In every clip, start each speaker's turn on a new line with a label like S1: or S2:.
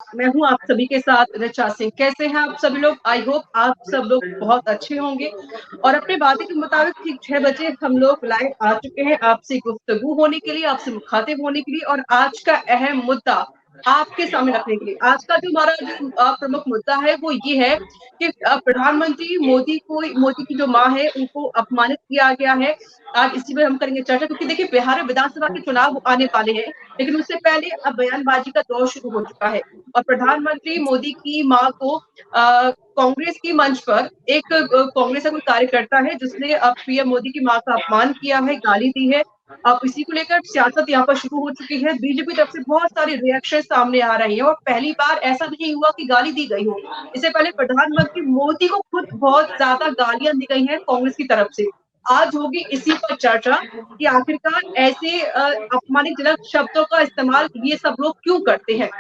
S1: मैं हूँ आप सभी के साथ ऋचा सिंह। कैसे हैं आप सभी लोग? आई होप आप सब लोग बहुत अच्छे होंगे। और अपने वादे के मुताबिक ठीक 6 बजे हम लोग लाइव आ चुके हैं आपसे गुफ्तगू होने के लिए, आपसे मुखातिब होने के लिए और आज का अहम मुद्दा आपके सामने रखने के लिए। आज का जो हमारा जो प्रमुख मुद्दा है वो ये है कि प्रधानमंत्री मोदी की जो माँ है उनको अपमानित किया गया है। आज इसी पर हम करेंगे चर्चा, क्योंकि देखिए बिहार में विधानसभा के चुनाव आने वाले हैं, लेकिन उससे पहले अब बयानबाजी का दौर शुरू हो चुका है। और प्रधानमंत्री मोदी की मां को कांग्रेस की मंच पर एक कांग्रेस का कोई कार्यकर्ता है जिसने अब पीएम मोदी की मां का अपमान किया है, गाली दी है। अब इसी को लेकर सियासत यहाँ पर शुरू हो चुकी है। बीजेपी तरफ से बहुत सारे रिएक्शन सामने आ रहे हैं और पहली बार ऐसा नहीं हुआ कि गाली दी गई हो। इससे पहले प्रधानमंत्री मोदी को खुद बहुत ज्यादा गालियां दी गई हैं कांग्रेस की तरफ से। आज होगी इसी पर चर्चा कि आखिरकार ऐसे अपमानजनक शब्दों का इस्तेमाल ये सब लोग क्यों करते हैं।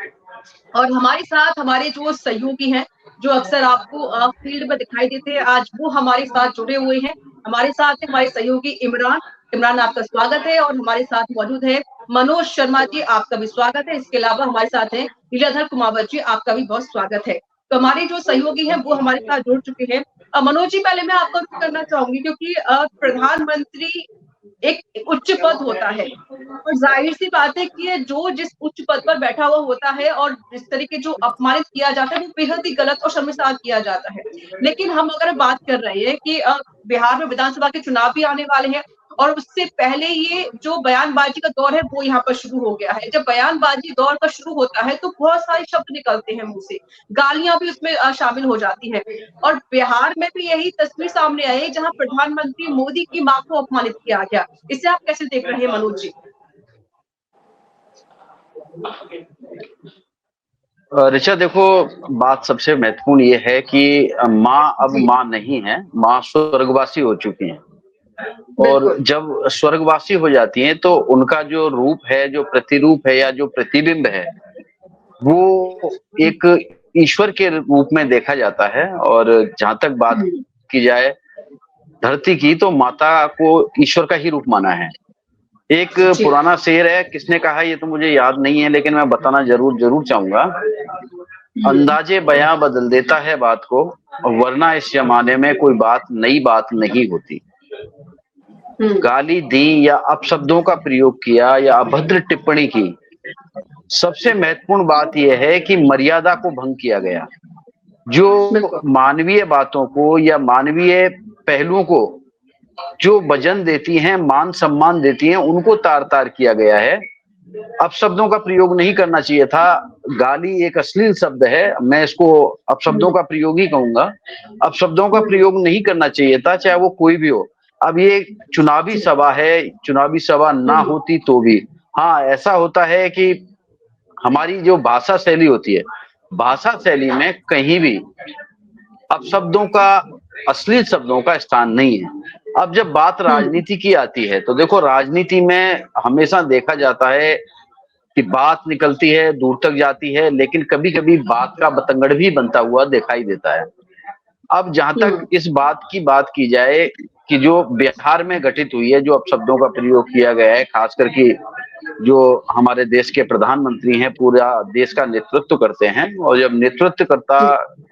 S1: और हमारे साथ हमारे जो सहयोगी हैं, जो अक्सर आपको फील्ड में दिखाई देते हैं, आज वो हमारे साथ जुड़े हुए हैं। हमारे साथ है हमारे सहयोगी इमरान। इमरान, आपका स्वागत है। और हमारे साथ मौजूद है मनोज शर्मा जी, आपका भी स्वागत है। इसके अलावा हमारे साथ हैं लीलाधर कुमावत जी, आपका भी बहुत स्वागत है। तो हमारे जो सहयोगी हैं वो हमारे साथ जुड़ चुके हैं। मनोज जी, पहले मैं आपका रुख करना चाहूंगी, क्योंकि प्रधानमंत्री एक उच्च पद होता है और जाहिर सी बात है कि ये जो जिस उच्च पद पर बैठा हुआ होता है और जिस तरीके जो अपमानित किया जाता है वो बेहद ही गलत और शर्मसार किया जाता है। लेकिन हम अगर बात कर रहे हैं कि बिहार में विधानसभा के चुनाव भी आने वाले हैं और उससे पहले ये जो बयानबाजी का दौर है वो यहाँ पर शुरू हो गया है। जब बयानबाजी दौर का शुरू होता है तो बहुत सारे शब्द निकलते हैं मुंह से, गालियां भी उसमें शामिल हो जाती हैं। और बिहार में भी यही तस्वीर सामने आई जहां प्रधानमंत्री मोदी की मां को अपमानित किया गया। इसे आप कैसे देख रहे हैं मनोज जी?
S2: ऋचा, देखो, बात सबसे महत्वपूर्ण ये है कि माँ अब
S1: जी,
S2: माँ नहीं है, माँ स्वर्गवासी हो चुकी हैं। और
S1: बिल्कुल।
S2: जब स्वर्गवासी हो जाती हैं तो उनका जो रूप है, जो प्रतिरूप है या जो प्रतिबिंब है, वो एक ईश्वर के रूप में देखा जाता है। और जहां तक बात
S1: हुँ,
S2: की जाए धरती की, तो माता को ईश्वर का ही रूप माना है। एक
S1: जी।
S2: पुराना शेर है, किसने कहा ये तो मुझे याद नहीं है, लेकिन मैं बताना जरूर जरूर चाहूंगा।
S1: हुँ,
S2: अंदाजे बयां बदल देता है बात को, वरना इस जमाने में कोई बात नई बात नहीं होती।
S1: हुँ,
S2: गाली दी या अपशब्दों का प्रयोग किया या अभद्र टिप्पणी की, सबसे महत्वपूर्ण बात यह है कि मर्यादा को भंग किया गया। जो
S1: बिल्कुल।
S2: मानवीय बातों को या मानवीय पहलुओं को जो वजन देती हैं, मान सम्मान देती हैं, उनको तार तार किया गया है। अपशब्दों का प्रयोग नहीं करना चाहिए था। गाली एक अश्लील शब्द है, मैं इसको अपशब्दों
S1: हुँ,
S2: का प्रयोग ही कहूंगा। अपशब्दों का
S1: हुँ,
S2: प्रयोग नहीं करना चाहिए था, चाहे वो कोई भी हो। अब ये चुनावी
S1: जी,
S2: सभा है, चुनावी सभा ना
S1: हुँ,
S2: होती तो भी, हाँ, ऐसा होता है कि हमारी जो भाषा शैली होती है, भाषा शैली में कहीं भी अपशब्दों का, अश्लील शब्दों का स्थान नहीं है। अब जब बात
S1: हुँ,
S2: राजनीति की आती है तो देखो, राजनीति में हमेशा देखा जाता है कि बात निकलती है, दूर तक जाती है, लेकिन कभी कभी बात का बतंगड़ भी बनता हुआ दिखाई देता है। अब जहां तक
S1: हुँ,
S2: इस बात की जाए कि जो बिहार में घटित हुई है, जो अपशब्दों का प्रयोग किया गया है, खास करके जो हमारे देश के प्रधानमंत्री हैं, पूरा देश का नेतृत्व करते हैं, और जब नेतृत्व करता
S1: जी,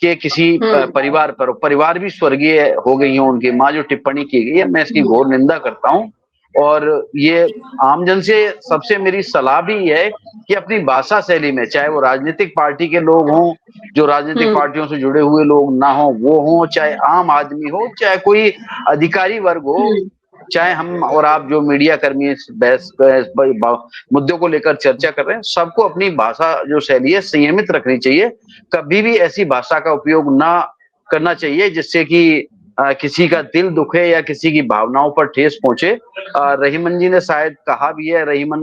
S2: के किसी
S1: हुँ,
S2: परिवार पर, परिवार भी स्वर्गीय हो गई हो उनकी माँ, जो टिप्पणी की गई है, मैं इसकी
S1: हुँ,
S2: घोर निंदा करता हूँ। और ये आमजन से सबसे मेरी सलाह भी है कि अपनी भाषा शैली में, चाहे वो राजनीतिक पार्टी के लोग हों, जो राजनीतिक
S1: हुँ,
S2: पार्टियों से जुड़े हुए लोग ना हो वो हों, चाहे आम आदमी हो, चाहे कोई अधिकारी वर्ग हो,
S1: हुँ,
S2: चाहे हम और आप जो मीडिया कर्मी इस बहस बहस मुद्दों को लेकर चर्चा कर रहे हैं, सबको अपनी भाषा जो शैली है संयमित रखनी चाहिए। कभी भी ऐसी भाषा का उपयोग ना करना चाहिए जिससे कि किसी का दिल दुखे या किसी की भावनाओं पर ठेस पहुंचे। रहीमन जी ने शायद कहा भी है, रहीमन,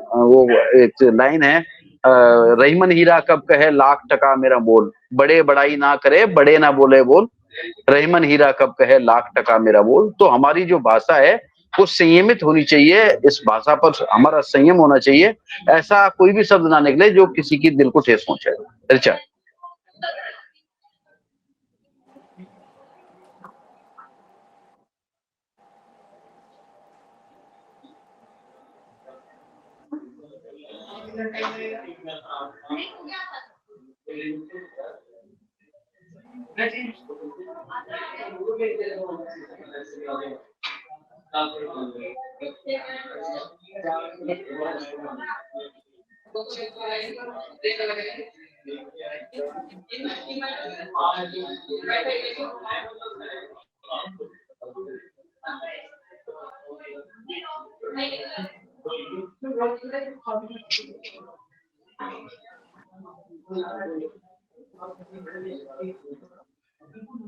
S2: वो एक लाइन है, रहीमन हीरा कब कहे लाख टका मेरा मोल, बड़े बड़ाई ना करे बड़े ना बोले बोल, रहीमन हीरा कब कहे लाख टका मेरा बोल। तो हमारी जो भाषा है वो संयमित होनी चाहिए, इस भाषा पर हमारा संयम होना चाहिए। ऐसा कोई भी शब्द ना निकले जो किसी की दिल को ठेस पहुंचाए। अच्छा।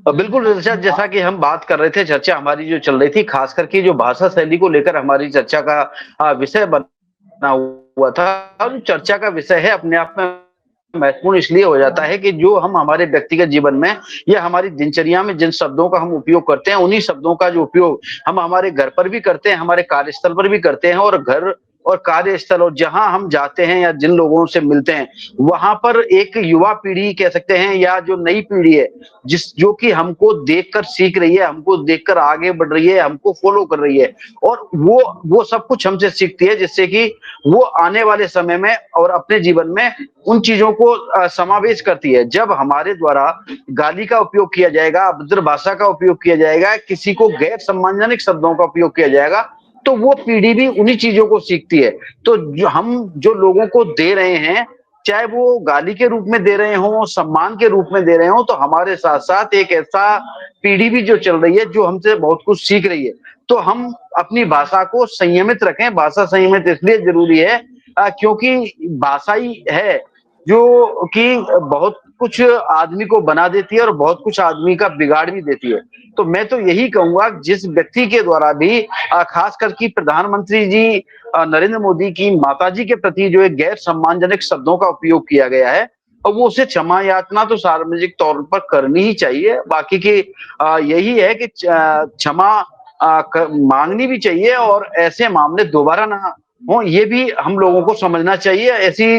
S2: बिल्कुल ऋचा, जैसा कि हम बात कर रहे थे, चर्चा हमारी जो चल रही थी, खास करके जो भाषा शैली को लेकर हमारी चर्चा का विषय बना हुआ था। और जो चर्चा का विषय है अपने आप में महत्वपूर्ण इसलिए हो जाता है कि जो हम हमारे व्यक्तिगत जीवन में या हमारी दिनचर्या में जिन शब्दों का हम उपयोग करते हैं, उन्हीं शब्दों का जो उपयोग हम हमारे घर पर भी करते हैं, हमारे कार्यस्थल पर भी करते हैं, और घर और कार्यस्थल और जहां हम जाते हैं या जिन लोगों से मिलते हैं, वहां पर एक युवा पीढ़ी कह सकते हैं या जो नई पीढ़ी है, जो कि हमको देखकर सीख रही है, हमको देखकर आगे बढ़ रही है, हमको फॉलो कर रही है, और वो सब कुछ हमसे सीखती है, जिससे कि वो आने वाले समय में और अपने जीवन में उन चीजों को समावेश करती है। जब हमारे द्वारा गाली का उपयोग किया जाएगा, अभद्र भाषा का उपयोग किया जाएगा, किसी को गैर सम्मानजनक शब्दों का उपयोग किया जाएगा, तो वो पीढ़ी भी उन्हीं चीजों को सीखती है। तो जो लोगों को दे रहे हैं, चाहे वो गाली के रूप में दे रहे हो, सम्मान के रूप में दे रहे हो, तो हमारे साथ साथ एक ऐसा पीढ़ी भी जो चल रही है जो हमसे बहुत कुछ सीख रही है। तो हम अपनी भाषा को संयमित रखें। भाषा संयमित इसलिए जरूरी है क्योंकि भाषा ही है जो कि बहुत कुछ आदमी को बना देती है और बहुत कुछ आदमी का बिगाड़ भी देती है। तो मैं तो यही कहूंगा, जिस व्यक्ति के द्वारा भी खास करके प्रधानमंत्री जी नरेंद्र मोदी की माताजी के प्रति जो एक गैर सम्मानजनक शब्दों का उपयोग किया गया है, और वो उसे क्षमा याचना तो सार्वजनिक तौर पर करनी ही चाहिए। बाकी की यही है कि क्षमा मांगनी भी चाहिए, और ऐसे मामले दोबारा ना हो, ये भी हम लोगों को समझना चाहिए। ऐसी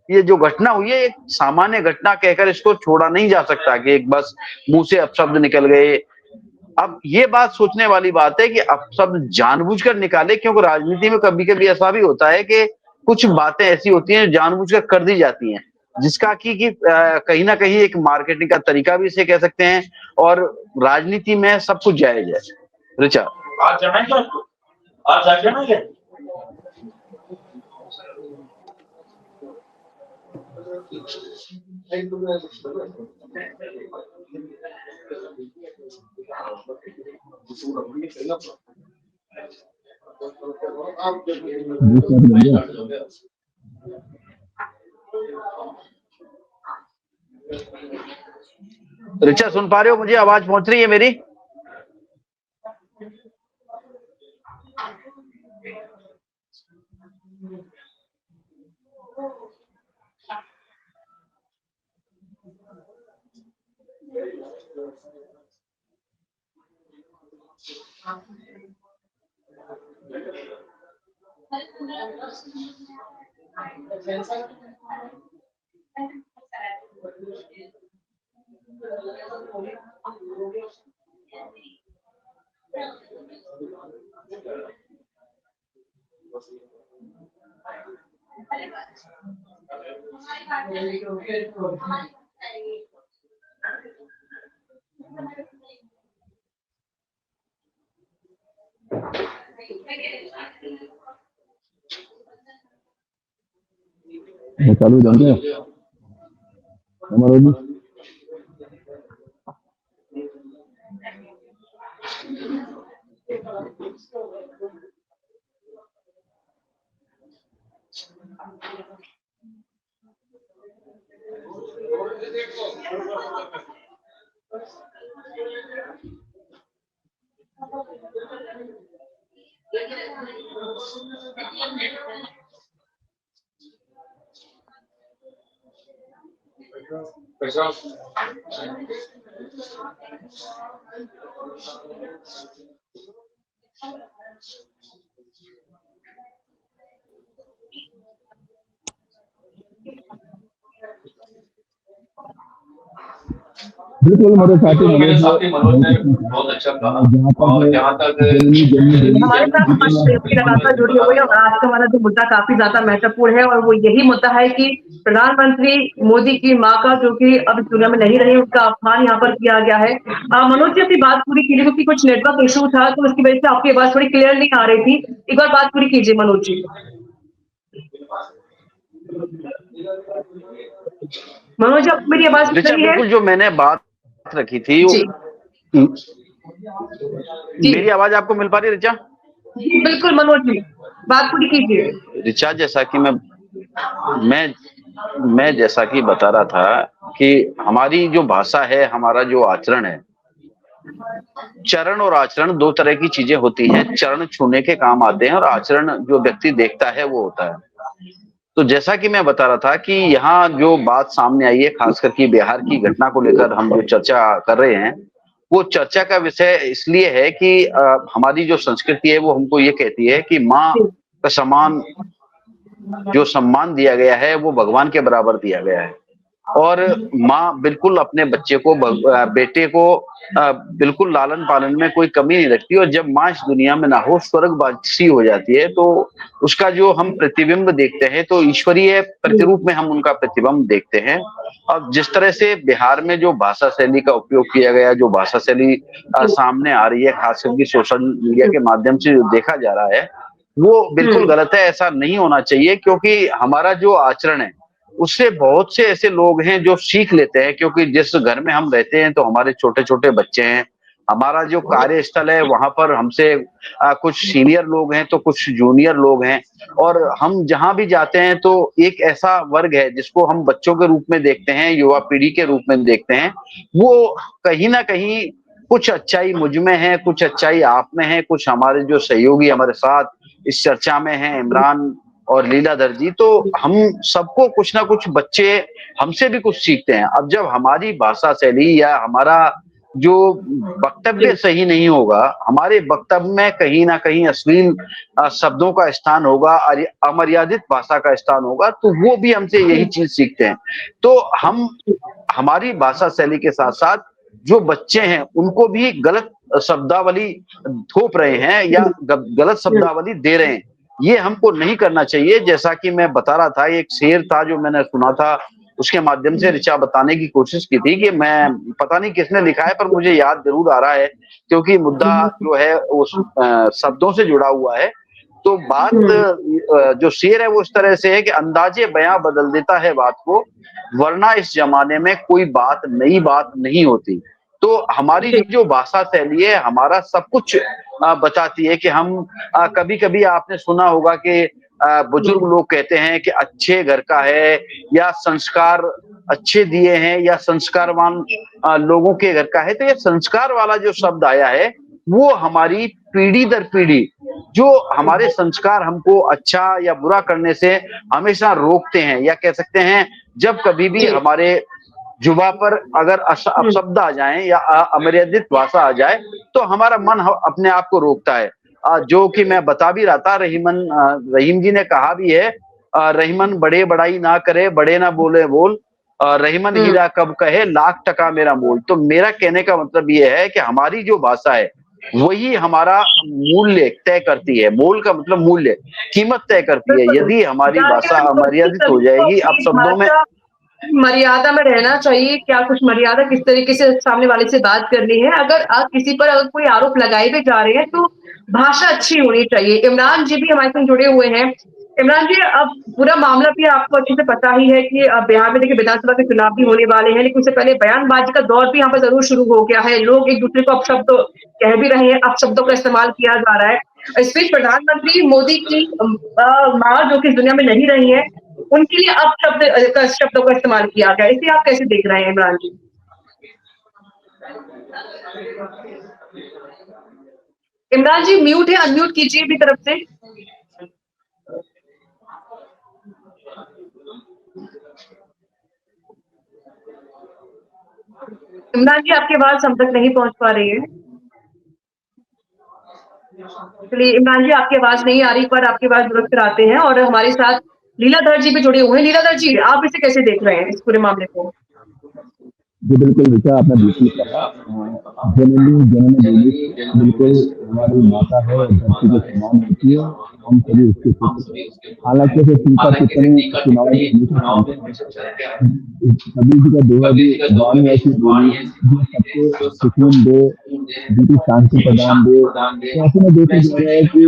S2: ये जो घटना हुई है, एक सामान्य घटना कहकर इसको छोड़ा नहीं जा सकता कि एक बस मुंह से अपशब्द निकल गए। अब ये बात सोचने वाली बात है कि अपशब्द जानबूझकर निकाले, क्योंकि राजनीति में कभी-कभी ऐसा भी होता है कि कुछ बातें ऐसी होती हैं जो जानबूझकर कर दी जाती हैं, जिसका कि कहीं न कहीं एक मार्केटिंग का तरीका भी इसे कह सकते हैं, और राजनीति में सब कुछ जायज़ है। ऋचा,
S3: आज जाना है क्या आपको? आज जाना है क्या?
S2: ऋचा सुन पा रहे हो? मुझे आवाज पहुंच रही है मेरी?
S4: चालू जानते हैं हमारे भी बिल्कुल मेरे साथी मनोज ने बहुत अच्छा कहा। और जहाँ तक
S1: हमारे साथ लगातार जुड़ी हुई है, और आज का हमारा जो मुद्दा काफी ज्यादा महत्वपूर्ण है, और वो यही मुद्दा है कि प्रधानमंत्री मोदी की माँ का, जो कि अब इस दुनिया में नहीं रही, उसका अपमान यहाँ पर किया गया है। मनोज जी अपनी बात पूरी कीजिए, क्योंकि कुछ नेटवर्क इशू था, तो उसकी वजह से आपकी आवाज थोड़ी क्लियर नहीं आ रही थी। एक बार बात पूरी कीजिए मनोज जी। मनोज, आप मेरी आवाज सुन रही है?
S2: बिल्कुल, जो मैंने बात रखी थी
S1: जी।
S2: मेरी आवाज आपको मिल पा रही है ऋचा?
S1: जी बिल्कुल मनोज जी, बात पूरी कीजिए।
S2: ऋचा, जैसा कि मैं जैसा कि बता रहा था कि हमारी जो भाषा है, हमारा जो आचरण है, चरण और आचरण दो तरह की चीजें होती हैं। चरण छूने के काम आते हैं और आचरण जो व्यक्ति देखता है वो होता है। तो जैसा कि मैं बता रहा था कि यहाँ जो बात सामने आई है, खासकर कि बिहार की घटना को लेकर हम जो चर्चा कर रहे हैं, वो चर्चा का विषय इसलिए है कि हमारी जो संस्कृति है वो हमको ये कहती है कि माँ का समान जो सम्मान दिया गया है वो भगवान के बराबर दिया गया है। और माँ बिल्कुल अपने बच्चे को, बेटे को बिल्कुल लालन पालन में कोई कमी नहीं रखती। और जब माँ इस दुनिया में ना हो, स्वर्गवासी हो जाती है, तो उसका जो हम प्रतिबिंब देखते हैं, तो ईश्वरीय प्रतिरूप में हम उनका प्रतिबिंब देखते हैं। अब जिस तरह से बिहार में जो भाषा शैली का उपयोग किया गया, जो भाषा शैली सामने आ रही है, खास करके सोशल मीडिया के माध्यम से जो देखा जा रहा है, वो बिल्कुल गलत है। ऐसा नहीं होना चाहिए, क्योंकि हमारा जो आचरण है उससे बहुत से ऐसे लोग हैं जो सीख लेते हैं। क्योंकि जिस घर में हम रहते हैं तो हमारे छोटे-छोटे बच्चे हैं, हमारा जो कार्यस्थल है वहाँ पर हमसे कुछ सीनियर लोग हैं तो कुछ जूनियर लोग हैं, और हम जहाँ भी जाते हैं तो एक ऐसा वर्ग है जिसको हम बच्चों के रूप में देखते हैं, युवा पीढ़ी के रूप में देखते हैं। वो कहीं न कहीं कुछ अच्छाई मुझ में है, कुछ अच्छाई आप में है, कुछ हमारे जो सहयोगी हमारे साथ इस चर्चा में हैं, इमरान और लीलाधर जी, तो हम सबको कुछ ना कुछ बच्चे हमसे भी कुछ सीखते हैं। अब जब हमारी भाषा शैली या हमारा जो वक्तव्य सही नहीं होगा, हमारे वक्तव्य में कहीं न कहीं अश्लील शब्दों का स्थान होगा, अमर्यादित भाषा का स्थान होगा, तो वो भी हमसे यही चीज़ सीखते हैं। तो हम हमारी भाषा शैली के साथ-साथ जो बच्चे हैं, उनको भी गलत शब्दावली थोप रहे हैं या गलत शब्दावली दे रहे हैं। ये हमको नहीं करना चाहिए। जैसा कि मैं बता रहा था, एक शेर था जो मैंने सुना था, उसके माध्यम से ऋचा बताने की कोशिश की थी कि मैं पता नहीं किसने लिखा है, पर मुझे याद ज़रूर आ रहा है, क्योंकि मुद्दा जो है वो शब्दों से जुड़ा हुआ है। तो बात जो शेर है वो इस तरह से है कि अंदाज़े बयाँ बदल देता है बात को, वरना इस ज़माने में कोई बात नई बात नहीं होती। तो हमारी जो भाषा शैली है, हमारा सब कुछ बताती है कि हम कभी-कभी आपने सुना होगा कि बुजुर्ग लोग कहते हैं कि अच्छे घर का है, या संस्कार अच्छे दिए हैं, या संस्कारवान लोगों के घर का है। तो ये संस्कार वाला जो शब्द आया है, वो हमारी पीढ़ी दर पीढ़ी जो हमारे संस्कार हमको अच्छा या बुरा करने से हमेशा रोकते हैं, या कह सकते हैं जब कभी भी हमारे जुबा पर अगर अपशब्द आ जाएं या अमर्यादित भाषा आ जाए, तो हमारा मन अपने आप को रोकता है। जो कि मैं बता भी रहा था, रहीम जी ने कहा भी है, रहीमन बड़े बड़ाई ना करे, बड़े ना बोले बोल, रहीमन हीरा कब कहे लाख टका मेरा मोल। तो मेरा कहने का मतलब ये है कि हमारी जो भाषा है वही हमारा मूल्य तय करती है। मोल का मतलब मूल्य, कीमत तय करती है। यदि हमारी भाषा अमर्यादित हो जाएगी, अपशब्दों में
S1: मर्यादा में रहना चाहिए, क्या कुछ मर्यादा किस तरीके से सामने वाले से बात करनी है। अगर किसी पर अगर कोई आरोप लगाए भी जा रहे हैं तो भाषा अच्छी होनी चाहिए। इमरान जी भी हमारे साथ जुड़े हुए हैं। इमरान जी, अब पूरा मामला भी आपको अच्छे से पता ही है कि बिहार में देखिए विधानसभा के चुनाव भी होने वाले हैं, लेकिन उससे पहले बयानबाजी का दौर भी यहाँ पर जरूर शुरू हो गया है। लोग एक दूसरे को अपशब्द कह भी रहे हैं, अपशब्दों का इस्तेमाल किया जा रहा है। इस बीच प्रधानमंत्री मोदी की माँ, जो कि इस दुनिया में नहीं रही है, उनके लिए अब शब्दों का इस्तेमाल किया गया। इसे आप कैसे देख रहे हैं इमरान जी? इमरान जी म्यूट है, अनम्यूट कीजिए भी तरफ से। इमरान जी, आपकी आवाज हम तक नहीं पहुंच पा रही है। चलिए इमरान जी, आपकी आवाज नहीं आ रही, पर आपकी आवाज दुरुस्त कराते हैं। और हमारे साथ लीलाधर जी भी जुड़े हुए हैं। लीलाधर जी, आप इसे कैसे देख रहे हैं, इस पूरे मामले को?
S4: जी बिल्कुल ऋचा, आपने बिल्कुल कहा। जनरली बिल्कुल हमारी माता है, धरती के समान होती है, हम सभी उसके पुत्र हैं। हालांकि ऐसे टीका टिप्पणी चुनाव में हमेशा चलते हैं। कबीर जी का दोहा भी, वाणी ऐसी बोली जो सबको सुकून दे, जिनकी शांति प्रदान दे। तो ऐसे में देखा जा रहा है कि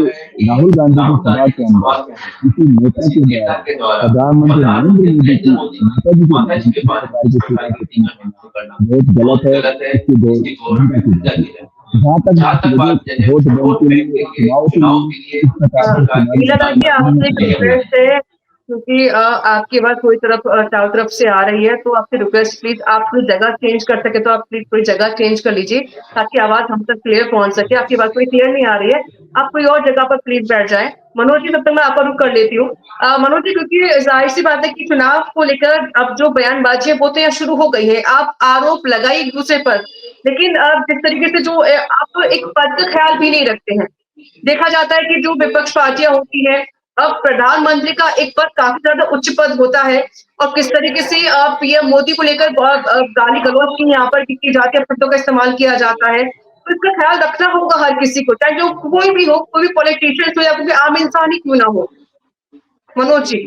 S4: राहुल गांधी की सभा के अंदर किसी नेता के द्वारा प्रधानमंत्री नरेंद्र मोदी की माता जी के बारे में इस प्रकार की टीका टिप्पणी करना बहुत गलत है। इसकी बहुत निंदा की जाती है। जहाँ तक बात रही वोट बैंक के लिए, चुनाव के लिए इस प्रकार के चुनावी
S1: लीला जी आपसे एक रिक्वेस्ट है, क्योंकि आपकी आवाज कोई तरफ चारों तरफ से आ रही है, तो आपसे रिक्वेस्ट प्लीज आप कोई जगह चेंज कर सके तो आप प्लीज कोई जगह चेंज कर लीजिए ताकि आवाज हम तक क्लियर पहुंच सके। आपकी आवाज कोई क्लियर नहीं आ रही है, आप कोई और जगह पर प्लीज बैठ जाएं। मनोज जी, तब तक मैं आपका रुक कर लेती हूँ। मनोज जी, क्योंकि जाहिर सी बात है कि चुनाव को लेकर अब जो बयानबाजी है वो तो यहाँ शुरू हो गई है, आप आरोप लगाए एक दूसरे पर, लेकिन जिस तरीके से जो आप एक पद का ख्याल भी नहीं रखते हैं। देखा जाता है कि जो विपक्ष पार्टियां होती हैं, अब प्रधानमंत्री का एक पद काफी ज्यादा उच्च पद होता है और किस तरीके से पीएम मोदी को लेकर गाली गलौज की यहाँ पर की जाती है, शब्दों का इस्तेमाल किया जाता है, तो इसका ख्याल रखना होगा हर किसी को, चाहे जो कोई भी हो, कोई भी पॉलिटिशियन हो या कोई आम इंसान ही क्यों ना हो। मनोज जी।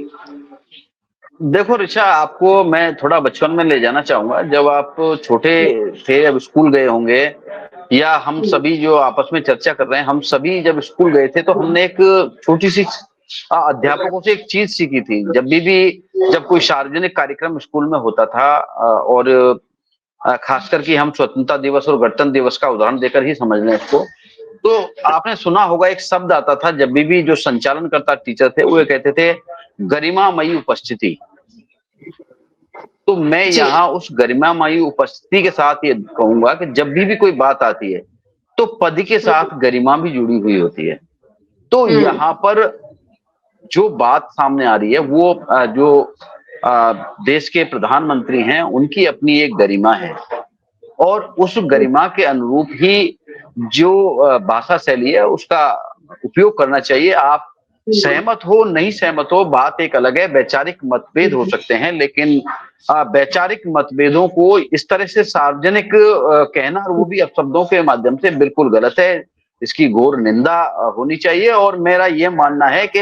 S2: देखो ऋचा, आपको मैं थोड़ा बचपन में ले जाना चाहूंगा। जब आप छोटे थे, अब स्कूल गए होंगे, या हम सभी जो आपस में चर्चा कर रहे हैं, हम सभी जब स्कूल गए थे तो हमने एक छोटी सी अध्यापकों से एक चीज सीखी थी। जब कोई सार्वजनिक कार्यक्रम स्कूल में होता था, और खासकर कि हम स्वतंत्रता दिवस और गणतंत्र दिवस का उदाहरण देकर ही समझ लें इसको, तो आपने सुना होगा एक शब्द आता था जब भी जो संचालन करता टीचर थे वो ये कहते थे, गरिमामयी उपस्थिति। तो मैं यहाँ उस गरिमामयी उपस्थिति के साथ ये कहूंगा कि जब भी कोई बात आती है तो पद के साथ गरिमा भी जुड़ी हुई होती है। तो यहाँ पर जो बात सामने आ रही है वो जो देश के प्रधानमंत्री हैं उनकी अपनी एक गरिमा है, और उस गरिमा के अनुरूप ही जो भाषा शैली है उसका उपयोग करना चाहिए। आप सहमत हो नहीं सहमत हो बात एक अलग है, वैचारिक मतभेद हो सकते हैं, लेकिन वैचारिक मतभेदों को इस तरह से सार्वजनिक कहना, और वो भी अपशब्दों के माध्यम से, बिल्कुल गलत है। इसकी घोर निंदा होनी चाहिए। और मेरा ये मानना है कि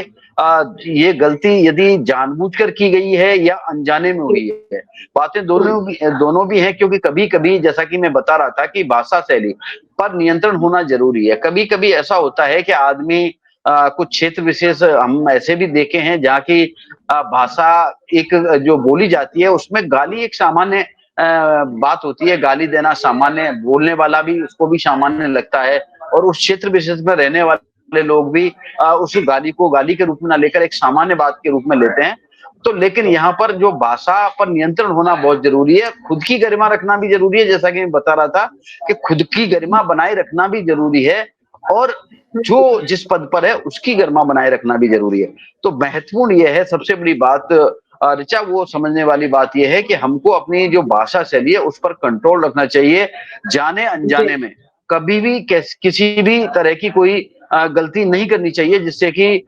S2: ये गलती यदि जानबूझकर की गई है या अनजाने में हुई है, बातें दोनों भी हैं, क्योंकि कभी कभी जैसा कि मैं बता रहा था कि भाषा शैली पर नियंत्रण होना जरूरी है। कभी कभी ऐसा होता है कि आदमी कुछ क्षेत्र विशेष हम ऐसे भी देखे हैं जहाँ की भाषा एक जो बोली जाती है उसमें गाली एक सामान्य बात होती है, गाली देना सामान्य, बोलने वाला भी उसको भी सामान्य लगता है, और उस क्षेत्र विशेष में रहने वाले लोग भी उस गाली को गाली के रूप में ना लेकर एक सामान्य बात के रूप में लेते हैं। तो लेकिन यहाँ पर जो भाषा पर नियंत्रण होना बहुत जरूरी है, खुद की गरिमा रखना भी जरूरी है, जैसा कि मैं बता रहा था कि खुद की गरिमा बनाए रखना भी जरूरी है, और जो जिस पद पर है उसकी गरिमा बनाए रखना भी जरूरी है। तो महत्वपूर्ण यह है, सबसे बड़ी बात ऋचा वो समझने वाली बात यह है कि हमको अपनी जो भाषा शैली है उस पर कंट्रोल रखना चाहिए। जाने अनजाने में कभी भी किसी भी तरह की कोई गलती नहीं करनी चाहिए जिससे कि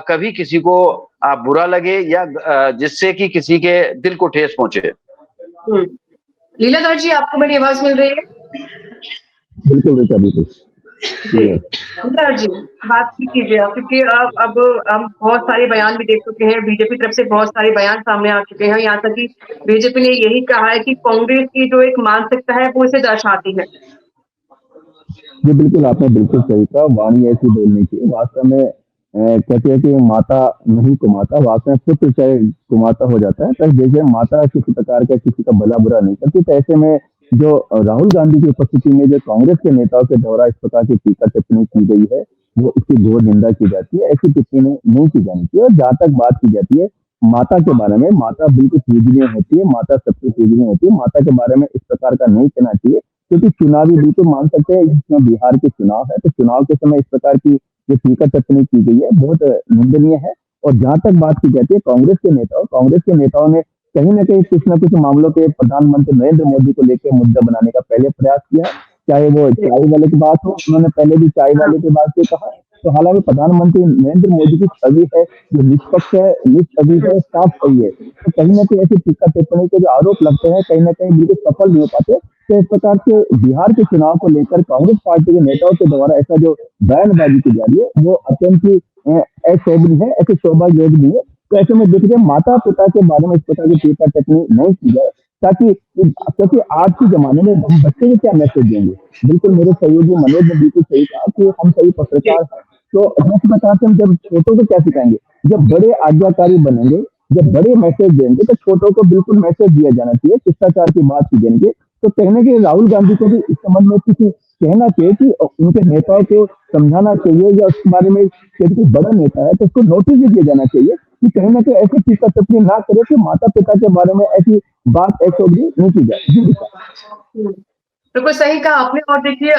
S2: कभी किसी को बुरा लगे या जिससे कि किसी के दिल को ठेस पहुंचे।
S1: लीलाधर जी, आपको मेरी आवाज मिल रही है?
S4: बिल्कुल बिल्कुल
S1: जी, बात कीजिए आप, क्योंकि अब हम बहुत सारे बयान भी देख चुके हैं, बीजेपी तरफ से बहुत सारे बयान सामने आ चुके हैं, यहाँ तक कि बीजेपी ने यही कहा है कि कांग्रेस की जो एक मानसिकता है वो इसे दर्शाती है।
S4: जी बिल्कुल, आपने बिल्कुल सही कहा, वाणी ऐसी बोलनी चाहिए। वास्तव में कहते हैं कि माता नहीं कुमाता, वास्तव में पुत्र चाहे कुमाता हो जाता है, पर जैसे माता किसी प्रकार का किसी का भला बुरा नहीं करती, तो ऐसे में जो राहुल गांधी की उपस्थिति में जो कांग्रेस के नेताओं के द्वारा इस प्रकार की टीका टिप्पणी की गई है वो इसकी घोर निंदा की जाती है। ऐसी टिप्पणी नहीं की जानी चाहिए। और जहाँ तक बात की जाती है माता के बारे में, माता बिल्कुल पूजनीय होती है, माता सबसे पूजनीय होती है, माता के बारे में इस प्रकार का नहीं कहना चाहिए, क्योंकि चुनावी बिल्कुल मान सकते हैं इसमें बिहार के चुनाव है, तो चुनाव के समय इस प्रकार की जो टीका टिप्पणी की गई है बहुत निंदनीय है। और जहाँ तक बात की जाती है कांग्रेस के नेताओं ने कहीं न कहीं कुछ न कुछ मामलों पे प्रधानमंत्री नरेंद्र मोदी को लेकर मुद्दा बनाने का पहले प्रयास किया, चाहे वो चाय वाले की बात हो, उन्होंने पहले भी चाय वाले की बात से कहा, तो हालांकि प्रधानमंत्री नरेंद्र मोदी की छवि है जो निष्पक्ष है, छवि है, साफ छवि है, तो कहीं ना कहीं ऐसी टीका टिप्पणी के जो आरोप लगते हैं कहीं ना कहीं बिल्कुल सफल नहीं हो पाते। तो इस प्रकार से बिहार के चुनाव को लेकर कांग्रेस पार्टी के नेताओं के द्वारा ऐसा जो बयानबाजी की जा रही है वो अत्यंत ही अशोभनीय है, ऐसे शोभा योग्य नहीं है। तो ऐसे में देखिए माता पिता के बारे में इस प्रकार की टीका टिप्पणी नहीं की जाए, ताकि क्योंकि आज के जमाने में हम बच्चे को क्या मैसेज देंगे। बिल्कुल मेरे सहयोगी मनोज ने बिल्कुल सही कहा कि हम सभी
S1: जी।
S4: पत्रकार हैं, तो जिस प्रकार से हम जब छोटों को क्या सिखाएंगे, जब बड़े आज्ञाकारी बनेंगे, जब बड़े मैसेज देंगे तो छोटों को बिल्कुल मैसेज दिया जाना चाहिए, शिष्टाचार की बात की जाएंगे। तो कहीं ना कहीं राहुल गांधी को भी इस संबंध में कुछ कहना चाहिए कि उनके नेताओं को समझाना चाहिए, या उसके बारे में यदि कोई बड़ा नेता है तो उसको नोटिस भी दिया जाना चाहिए कि कहीं ना कहीं ऐसी टीका टिप्पणी ना करे कि माता पिता के बारे में ऐसी बात ऐसे नहीं की जाए। जी
S1: हुँ। बिल्कुल सही कहा आपने। और देखिए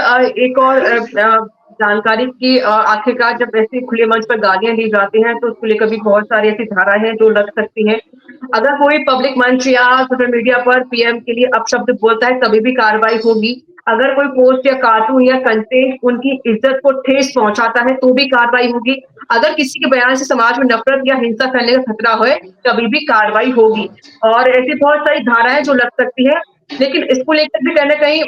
S1: एक और जानकारी की आखिरकार जब ऐसे खुले मंच पर गालियाँ दी जाती हैं तो उसको लेकर भी बहुत सारी ऐसी धाराएँ हैं जो लग सकती हैं। अगर कोई पब्लिक मंच या सोशल मीडिया पर पीएम के लिए अपशब्द बोलता है तभी भी कार्रवाई होगी। अगर कोई पोस्ट या कार्टून या कंटेंट उनकी इज्जत को ठेस पहुँचाता है तो भी कार्रवाई होगी। अगर किसी के बयान से समाज में नफ़रत या हिंसा फैलने का खतरा है तभी भी कार्रवाई होगी। और ऐसी बहुत सारी धाराएँ जो लग सकती हैं, लेकिन इसको लेकर भी कहीं न कहीं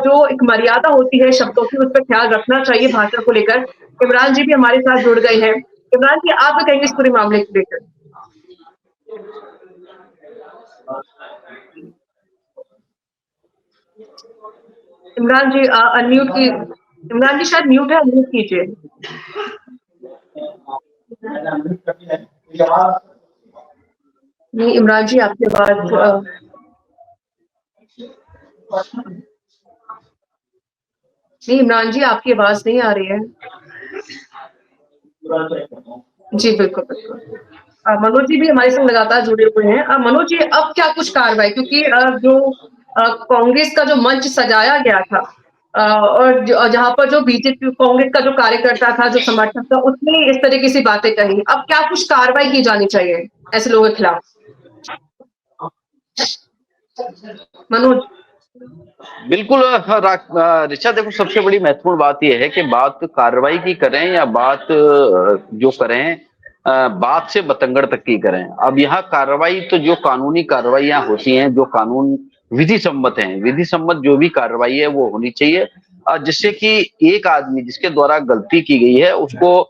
S1: जो एक मर्यादा होती है शब्दों की, उस पे ख़्याल रखना चाहिए भाषा को लेकर। इमरान जी भी हमारे साथ जुड़ गए हैं। इमरान जी, आप क्या कहेंगे इस पूरे मामले को लेकर? इमरान जी अनम्यूट की इमरान जी शायद म्यूट है, अनम्यूट कीजिए। नहीं, इमरान जी आपकी आवाज़ नहीं, इमरान जी आपकी आवाज़ नहीं आ रही है। जी, बिल्कुल, बिल्कुल। मनोज जी भी हमारे संग लगातार जुड़े हुए हैं। मनोज जी, अब क्या कुछ कार्रवाई, क्योंकि जो कांग्रेस का जो मंच सजाया गया था और जहाँ पर जो बीजेपी कांग्रेस का जो कार्यकर्ता था, जो समर्थक था, उसने इस तरीके की बातें कही। अब क्या कुछ कार्रवाई की जानी चाहिए ऐसे लोगों के खिलाफ? मनोज?
S2: बिल्कुल ऋचा, देखो सबसे बड़ी महत्वपूर्ण बात यह है कि बात कार्रवाई की करें या बात जो करें बात से बतंगड़ तक की करें। अब यहाँ कार्रवाई तो जो कानूनी कार्रवाइयां होती हैं, जो कानून विधि सम्मत हैं, विधि सम्मत जो भी कार्रवाई है वो होनी चाहिए, जिससे कि एक आदमी जिसके द्वारा गलती की गई है उसको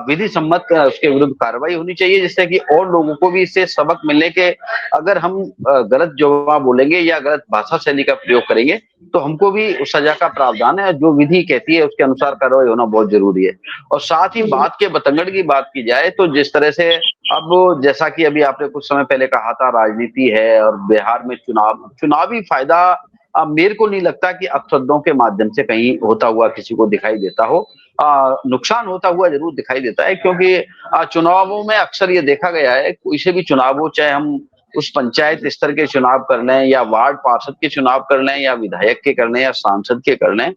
S2: विधि सम्मत उसके विरुद्ध कार्रवाई होनी चाहिए, जिससे कि और लोगों को भी इससे सबक मिलने के अगर हम गलत जवाब बोलेंगे या गलत भाषा शैली का प्रयोग करेंगे तो हमको भी उस सजा का प्रावधान है। जो विधि कहती है उसके अनुसार कार्रवाई होना बहुत जरूरी है। और साथ ही बात के बतंगड़ की बात की जाए तो जिस तरह से अब जैसा कि अभी आपने कुछ समय पहले कहा था, राजनीति है और बिहार में चुनावी फायदा मेरे को नहीं लगता कि अपशब्दों के माध्यम से कहीं होता हुआ किसी को दिखाई देता हो। नुकसान होता हुआ जरूर दिखाई देता है, क्योंकि चुनावों में अक्सर ये देखा गया है, कोई से भी चुनाव हो, चाहे हम उस पंचायत स्तर के चुनाव कर लें या वार्ड पार्षद के चुनाव कर लें या विधायक के कर लें या सांसद के कर लें,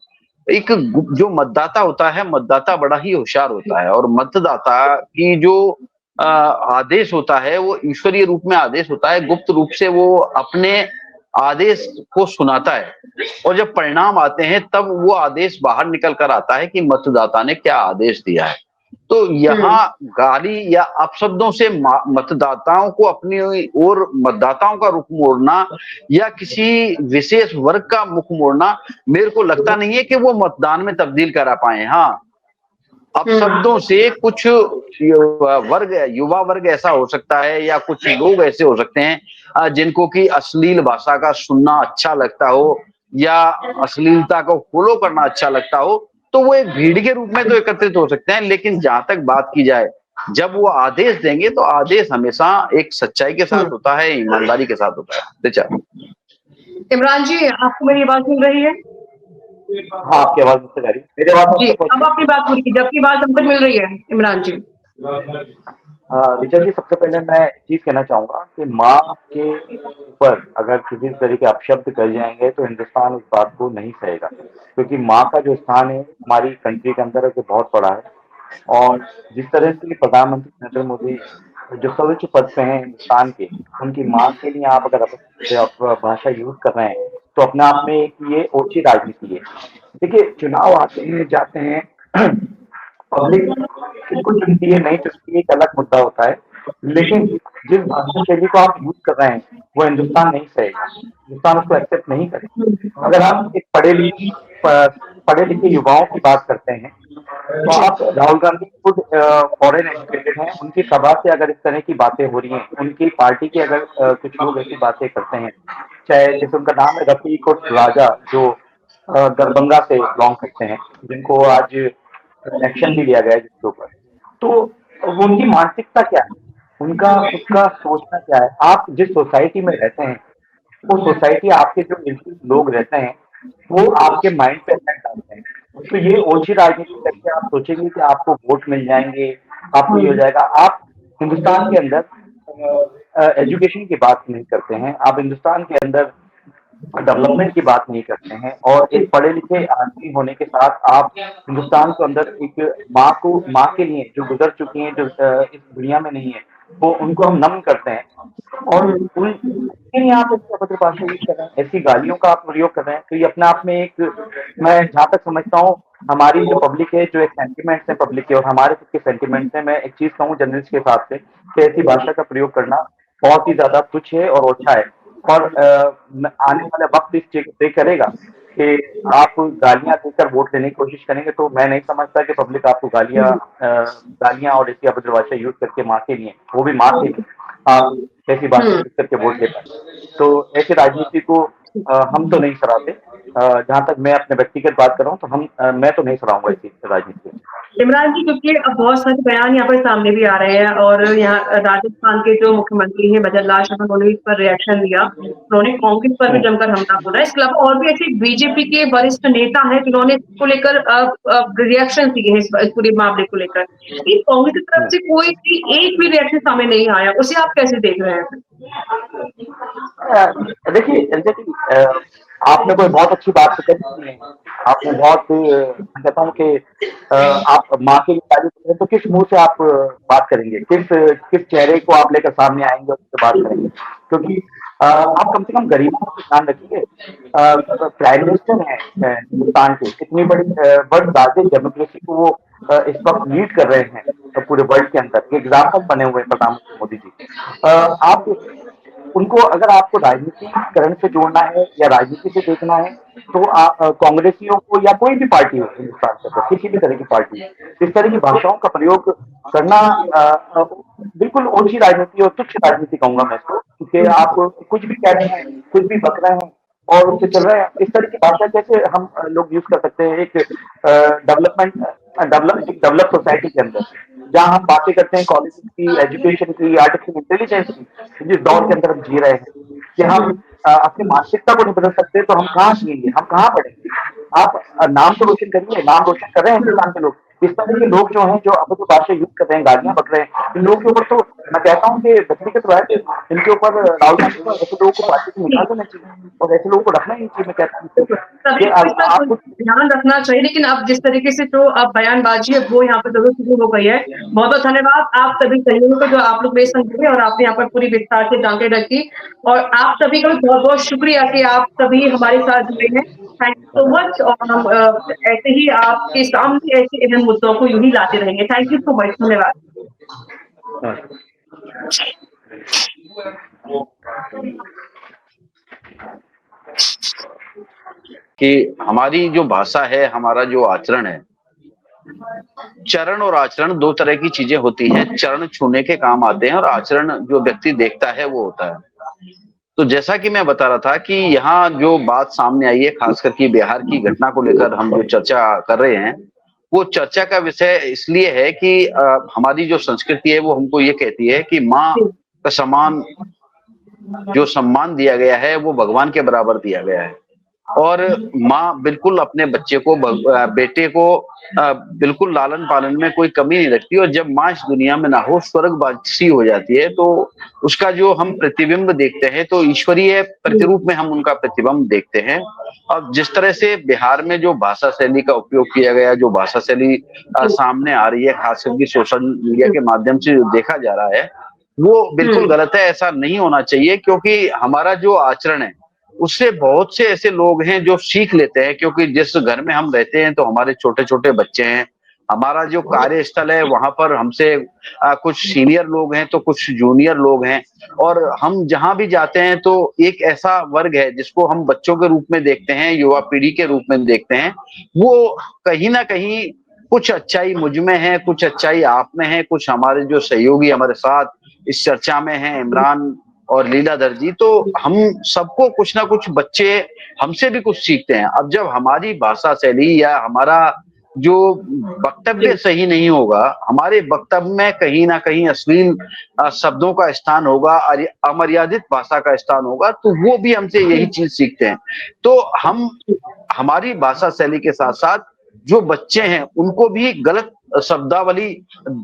S2: एक जो मतदाता होता है, मतदाता बड़ा ही होशियार होता है और मतदाता की जो आदेश होता है वो ईश्वरीय रूप में आदेश होता है, गुप्त रूप से वो अपने आदेश को सुनाता है और जब परिणाम आते हैं तब वो आदेश बाहर निकल कर आता है कि मतदाता ने क्या आदेश दिया है। तो यहाँ गाली या अपशब्दों से मतदाताओं को अपनी ओर, मतदाताओं का रुख मोड़ना या किसी विशेष वर्ग का मुख मोड़ना मेरे को लगता नहीं है कि वो मतदान में तब्दील करा पाए। हाँ, अपशब्दों से कुछ युवा वर्ग ऐसा हो सकता है या कुछ लोग ऐसे हो सकते हैं जिनको कि अश्लील भाषा का सुनना अच्छा लगता हो या अश्लीलता को फॉलो करना अच्छा लगता हो, तो वो एक भीड़ के रूप में तो एकत्रित हो सकते हैं। लेकिन जहां तक बात की जाए, जब वो आदेश देंगे तो आदेश हमेशा एक सच्चाई के साथ होता है, ईमानदारी के साथ होता है। रिचा?
S1: इमरान जी, आपको मेरी आवाज़ मिल रही है?
S3: हाँ, आपकी आवाज मुझसे जा रही है। मेरी आवाज
S1: जी,
S3: आपको
S1: अब अपनी बात पूरी कीजिए। आपकी आवाज़ हमको मिल रही है, इमरान जी।
S3: ऋचा जी, सबसे पहले मैं एक चीज कहना चाहूंगा कि माँ के ऊपर अगर किसी तरह के अपशब्द कर जाएंगे तो हिंदुस्तान इस बात को नहीं सहेगा, क्योंकि माँ का जो स्थान है हमारी कंट्री के अंदर है वो बहुत बड़ा है। और जिस तरह से प्रधानमंत्री नरेंद्र मोदी जो सर्वोच्च पद पे हैं हिंदुस्तान के, उनकी माँ के लिए आप अगर भाषा यूज कर रहे हैं तो अपने आप में एक ये ओछी राजनीति है। देखिए, चुनाव आते हैं जाते हैं पब्लिक किसको चुनती है नहीं चुनती है एक अलग मुद्दा होता है, लेकिन जिस भाषा शैली को आप यूज कर रहे हैं वो हिंदुस्तान नहीं सहेगा, हिंदुस्तान उसको एक्सेप्ट नहीं करेगा। अगर आप एक पढ़े लिखे युवाओं की बात करते हैं तो आप राहुल गांधी खुद फॉरेन एजुकेटेड हैं, उनकी सभा से अगर इस तरह की बातें हो रही हैं, उनकी पार्टी के अगर कुछ लोग ऐसी बातें करते हैं, चाहे जैसे उनका नाम है रफीक उर्फ राजा, जो दरभंगा से बिलोंग करते हैं, जिनको आज एक्शन भी लिया गया है जिसके ऊपर, तो वो उनकी मानसिकता क्या है, उनका उसका सोचना क्या है। आप जिस सोसाइटी में रहते हैं वो सोसाइटी, आपके जो मिलजुल लोग रहते हैं वो आपके माइंड पे इफेक्ट डालते हैं। तो ये ओछी राजनीति करके आप सोचेंगे कि आपको वोट मिल जाएंगे, आपको ये हो जाएगा। आप हिंदुस्तान के अंदर एजुकेशन की बात नहीं करते हैं, आप हिंदुस्तान के अंदर डेवलपमेंट की बात नहीं करते हैं, और एक पढ़े लिखे आदमी होने के साथ आप हिंदुस्तान के अंदर एक माँ के लिए जो गुजर चुकी हैं, जो इस दुनिया में नहीं है, वो उनको हम नमन करते हैं, और उनके लिए आप ऐसी अभद्र भाषा यूज कर रहे हैं, ऐसी गालियों का आप प्रयोग कर रहे हैं। तो ये अपने आप में एक, मैं जहाँ तक समझता हूँ, हमारी जो पब्लिक है, जो एक सेंटिमेंट्स है पब्लिक के और हमारे खुद के सेंटिमेंट्स हैं, मैं एक चीज कहूँ जर्नलिस्ट के हिसाब से कि ऐसी भाषा का प्रयोग करना बहुत ही ज्यादा तुच्छ है और ओछा है। और आने वाला वक्त इस चीज तय करेगा कि आप गालियां देकर वोट लेने की कोशिश करेंगे, तो मैं नहीं समझता कि पब्लिक आपको गालियां और ऐसी अभद्र भाषा यूज करके माँ के लिए, वो भी माँ के लिए, आप ऐसी भाषा यूज करके वोट ले पाए। तो ऐसी राजनीति को हम तो नहीं सराहते। जहां तक मैं अपने व्यक्तिगत बात कर रहा हूँ तो मैं तो नहीं सराहूंगा ऐसी राजनीति।
S1: इमरान जी, क्योंकि अब बहुत सारे बयान यहाँ पर सामने भी आ रहे हैं, और यहाँ राजस्थान के जो मुख्यमंत्री हैं भजनलाल शर्मा, उन्होंने इस पर रिएक्शन दिया। उन्होंने कांग्रेस पर भी जमकर हमला बोला। इसके अलावा और भी ऐसे बीजेपी के वरिष्ठ नेता हैं जिन्होंने इसको लेकर रिएक्शन दिए हैं इस पूरे मामले को लेकर। लेकिन कांग्रेस की तरफ से कोई भी एक भी रिएक्शन सामने नहीं आया, उसे आप कैसे देख रहे हैं?
S3: देखिए जैसे कि आपने कोई बहुत अच्छी बात तो करी नहीं है। आपने बहुत मैं कहता हूँ कि आप माँ के लिए तारीफ करें तो किस मुंह से आप बात करेंगे, किस चेहरे को आप लेकर सामने आएंगे और उससे बात करेंगे, क्योंकि आप कम से कम गरीबों को ध्यान रखिए। प्राइम मिनिस्टर है हिंदुस्तान के, इतनी बड़ी वर्ल्ड लार्जेस्ट डेमोक्रेसी को वो इस वक्त लीड कर रहे हैं पूरे वर्ल्ड के अंदर, एग्जाम्पल बने हुए हैं प्रधानमंत्री मोदी जी। आप उनको, अगर आपको राजनीतिकरण से जोड़ना है या राजनीति से देखना है, तो आप कांग्रेसियों को या कोई भी पार्टी हो हिंदुस्तान के अंदर, किसी भी तरह की पार्टी, इस तरह की भाषाओं का प्रयोग करना बिल्कुल ओछी राजनीति और तुच्छ राजनीति कहूंगा मैं इसको, क्योंकि आप कुछ भी कह रहे हैं, कुछ भी बक रहे हैं और उससे चल रहे हैं। इस तरह की भाषा कैसे हम लोग यूज कर सकते हैं एक डेवलप सोसाइटी के अंदर, जहाँ हम बातें करते हैं कॉलेज की, एजुकेशन की, आर्टिफिशियल इंटेलिजेंस की, जिस दौर के अंदर हम जी रहे हैं कि हम अपनी मानसिकता को नहीं बदल सकते, तो हम कहाँ जिएंगे, हम कहाँ पढ़ेंगे। आप नाम तो रोशन करिए, नाम रोशन कर रहे हैं हिंदुस्तान के लोग। इस तरह के लोग जो हैं, जो अभद्र भाषा यूज कर रहे हैं, गालियां बक रहे हैं, इन लोगों के ऊपर तो मैं कहता हूँ कि व्यक्तिगत राय इनके ऊपर राहुल गांधी को ऐसे लोगों को पार्टी से निकाल देना चाहिए और ऐसे लोगों को रखना ही चाहिए। मैं कहता हूँ
S1: आपको ध्यान रखना चाहिए, लेकिन अब जिस तरीके से जो अब बयानबाजी है वो यहाँ पर जरूर शुरू हो गई है। बहुत बहुत धन्यवाद आप सभी सहयोगियों को, जो आप लोग मेरे संग जुड़े और आपने यहाँ पर पूरी विस्तार से जानकारी रखी, और आप सभी का भी बहुत बहुत शुक्रिया कि आप सभी हमारे साथ जुड़े हैं। थैंक यू सो मच, और हम ऐसे ही आपके सामने ऐसे अहम मुद्दों को यूं ही लाते रहेंगे। थैंक यू सो मच, धन्यवाद।
S2: कि हमारी जो भाषा है, हमारा जो आचरण है, चरण और आचरण दो तरह की चीजें होती हैं। चरण छूने के काम आते हैं और आचरण जो व्यक्ति देखता है वो होता है। तो जैसा कि मैं बता रहा था कि यहाँ जो बात सामने आई है, खास करके बिहार की घटना को लेकर हम जो चर्चा कर रहे हैं, वो चर्चा का विषय इसलिए है कि हमारी जो संस्कृति है वो हमको ये कहती है कि माँ का समान जो सम्मान दिया गया है वो भगवान के बराबर दिया गया है, और माँ बिल्कुल अपने बच्चे को, बेटे को बिल्कुल लालन पालन में कोई कमी नहीं रखती। और जब माँ इस दुनिया में ना हो, स्वर्गवासी हो जाती है, तो उसका जो हम प्रतिबिंब देखते हैं, तो ईश्वरीय प्रतिरूप में हम उनका प्रतिबिंब देखते हैं। अब जिस तरह से बिहार में जो भाषा शैली का उपयोग किया गया, जो भाषा शैली सामने आ रही है, खास करके सोशल मीडिया के माध्यम से जो देखा जा रहा है, वो बिल्कुल गलत है। ऐसा नहीं होना चाहिए, क्योंकि हमारा जो आचरण है उससे बहुत से ऐसे लोग हैं जो सीख लेते हैं, क्योंकि जिस घर में हम रहते हैं तो हमारे छोटे छोटे बच्चे हैं, हमारा जो कार्यस्थल है वहां पर हमसे कुछ सीनियर लोग हैं तो कुछ जूनियर लोग हैं, और हम जहां भी जाते हैं तो एक ऐसा वर्ग है जिसको हम बच्चों के रूप में देखते हैं, युवा पीढ़ी के रूप में देखते हैं। वो कहीं ना कहीं कुछ अच्छाई मुझ में है, कुछ अच्छाई आप में है, कुछ हमारे जो सहयोगी हमारे साथ इस चर्चा में हैं, इमरान और लीलाधर जी, तो हम सबको कुछ ना कुछ बच्चे हमसे भी कुछ सीखते हैं। अब जब हमारी भाषा शैली या हमारा जो वक्तव्य
S1: जी,
S2: सही नहीं होगा, हमारे वक्तव्य में कहीं ना कहीं अश्लील शब्दों का स्थान होगा, अमर्यादित भाषा का स्थान होगा, तो वो भी हमसे यही
S1: जी,
S2: चीज सीखते हैं। तो हम हमारी भाषा शैली के साथ साथ जो बच्चे हैं उनको भी गलत शब्दावली